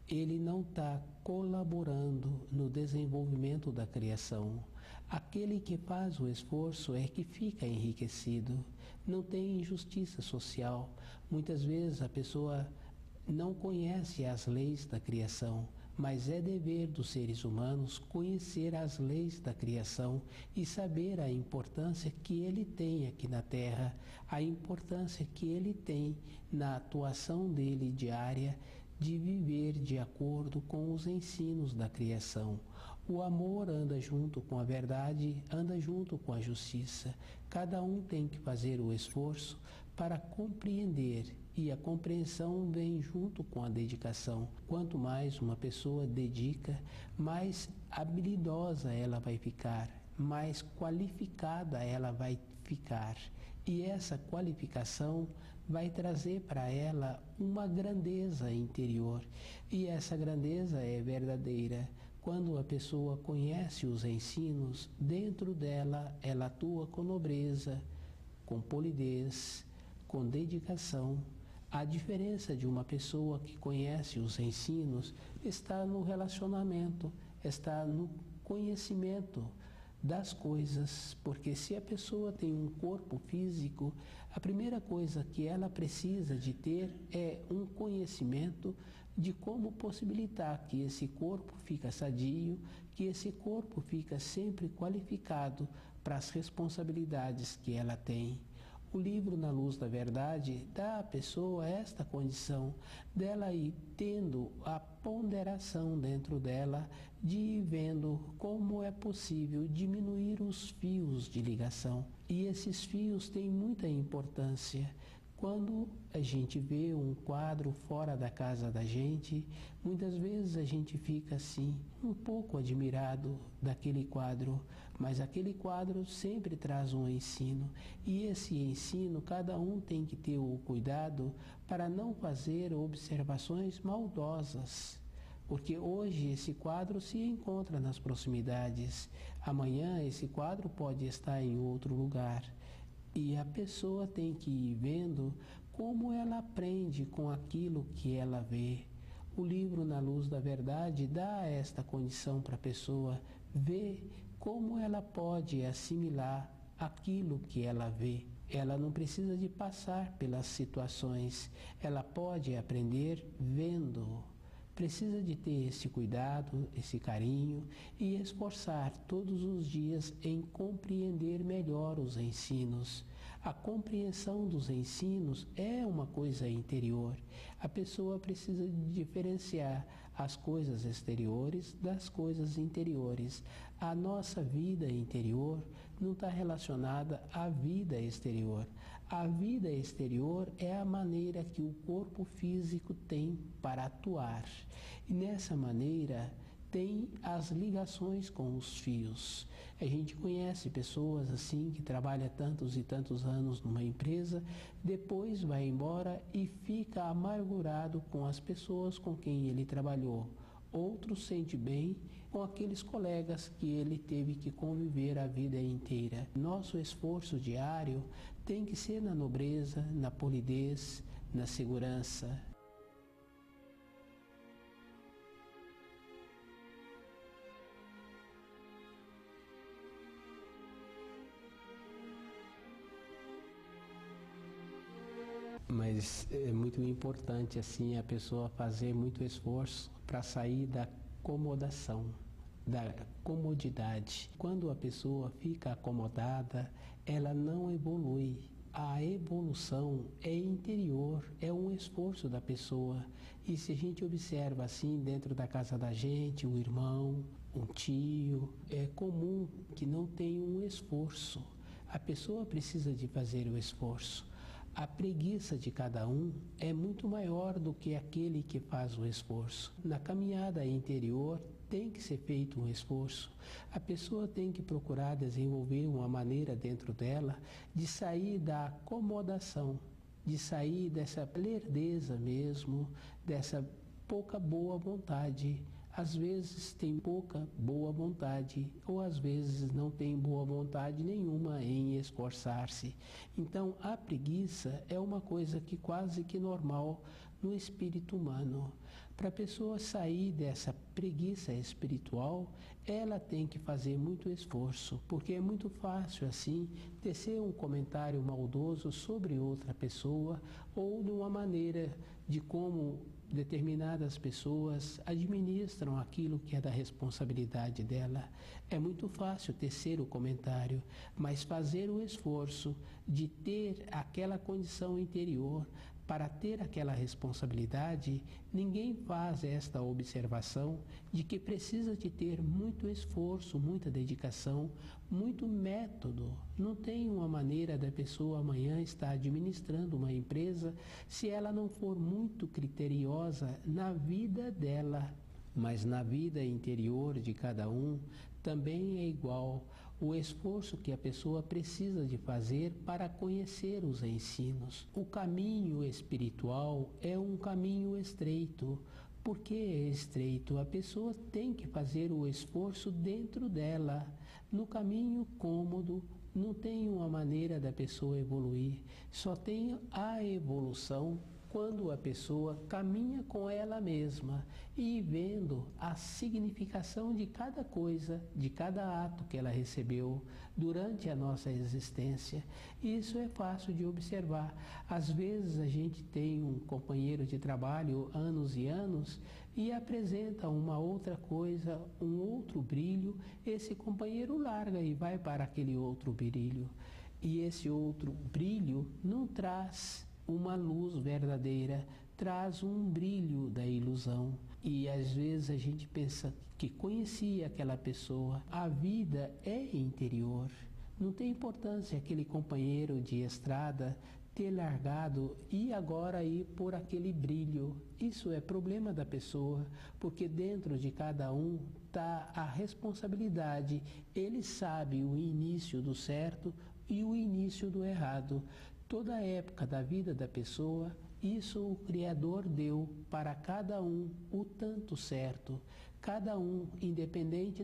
F: ele não está colaborando no desenvolvimento da criação. Aquele que faz o esforço é que fica enriquecido. Não tem injustiça social. Muitas vezes a pessoa não conhece as leis da criação, mas é dever dos seres humanos conhecer as leis da criação e saber a importância que ele tem aqui na Terra, a importância que ele tem na atuação dele diária de viver de acordo com os ensinos da criação. O amor anda junto com a verdade, anda junto com a justiça. Cada um tem que fazer o esforço para compreender, e a compreensão vem junto com a dedicação. Quanto mais uma pessoa dedica, mais habilidosa ela vai ficar, mais qualificada ela vai ficar. E essa qualificação vai trazer para ela uma grandeza interior. E essa grandeza é verdadeira. Quando a pessoa conhece os ensinos, dentro dela ela atua com nobreza, com polidez, com dedicação. A diferença de uma pessoa que conhece os ensinos está no relacionamento, está no conhecimento das coisas, porque se a pessoa tem um corpo físico, a primeira coisa que ela precisa de ter é um conhecimento de como possibilitar que esse corpo fica sadio, que esse corpo fica sempre qualificado para as responsabilidades que ela tem. O livro Na Luz da Verdade dá à pessoa esta condição dela ir tendo a ponderação dentro dela de ir vendo como é possível diminuir os fios de ligação. E esses fios têm muita importância. Quando a gente vê um quadro fora da casa da gente, muitas vezes a gente fica assim, um pouco admirado daquele quadro, mas aquele quadro sempre traz um ensino. E esse ensino, cada um tem que ter o cuidado para não fazer observações maldosas. Porque hoje esse quadro se encontra nas proximidades, amanhã esse quadro pode estar em outro lugar. E a pessoa tem que ir vendo como ela aprende com aquilo que ela vê. O livro Na Luz da Verdade dá esta condição para a pessoa ver como ela pode assimilar aquilo que ela vê. Ela não precisa de passar pelas situações, ela pode aprender vendo. Precisa de ter esse cuidado, esse carinho e esforçar todos os dias em compreender melhor os ensinos. A compreensão dos ensinos é uma coisa interior. A pessoa precisa de diferenciar as coisas exteriores das coisas interiores. A nossa vida interior não está relacionada à vida exterior. A vida exterior é a maneira que o corpo físico tem para atuar. E nessa maneira tem as ligações com os fios. A gente conhece pessoas assim que trabalham tantos e tantos anos numa empresa, depois vai embora e fica amargurado com as pessoas com quem ele trabalhou. Outro sente bem com aqueles colegas que ele teve que conviver a vida inteira. Nosso esforço diário tem que ser na nobreza, na polidez, na segurança. Mas é muito importante assim a pessoa fazer muito esforço para sair da acomodação, da comodidade. Quando a pessoa fica acomodada, ela não evolui. A evolução é interior, é um esforço da pessoa. E se a gente observa assim dentro da casa da gente, um irmão, um tio, é comum que não tenha um esforço. A pessoa precisa de fazer o esforço. A preguiça de cada um é muito maior do que aquele que faz o esforço. Na caminhada interior tem que ser feito um esforço. A pessoa tem que procurar desenvolver uma maneira dentro dela de sair da acomodação, de sair dessa lerdeza mesmo, dessa pouca boa vontade. Às vezes tem pouca boa vontade, ou às vezes não tem boa vontade nenhuma em esforçar-se. Então, a preguiça é uma coisa que quase que normal no espírito humano. Para a pessoa sair dessa preguiça espiritual, ela tem que fazer muito esforço, porque é muito fácil assim tecer um comentário maldoso sobre outra pessoa ou de uma maneira de como determinadas pessoas administram aquilo que é da responsabilidade dela. É muito fácil tecer o comentário, mas fazer o esforço de ter aquela condição interior para ter aquela responsabilidade, ninguém faz esta observação de que precisa de ter muito esforço, muita dedicação, muito método. Não tem uma maneira da pessoa amanhã estar administrando uma empresa se ela não for muito criteriosa na vida dela. Mas na vida interior de cada um também é igual o esforço que a pessoa precisa de fazer para conhecer os ensinos. O caminho espiritual é um caminho estreito. Por que é estreito? A pessoa tem que fazer o esforço dentro dela. No caminho cômodo, não tem uma maneira da pessoa evoluir. Só tem a evolução quando a pessoa caminha com ela mesma e vendo a significação de cada coisa, de cada ato que ela recebeu durante a nossa existência. Isso é fácil de observar. Às vezes a gente tem um companheiro de trabalho anos e anos e apresenta uma outra coisa, um outro brilho, esse companheiro larga e vai para aquele outro brilho. E esse outro brilho não traz uma luz verdadeira, traz um brilho da ilusão. E às vezes a gente pensa que conhecia aquela pessoa. A vida é interior. Não tem importância aquele companheiro de estrada ter largado e agora ir por aquele brilho. Isso é problema da pessoa, porque dentro de cada um está a responsabilidade. Ele sabe o início do certo e o início do errado. Toda a época da vida da pessoa, isso o Criador deu para cada um o tanto certo. Cada um, independente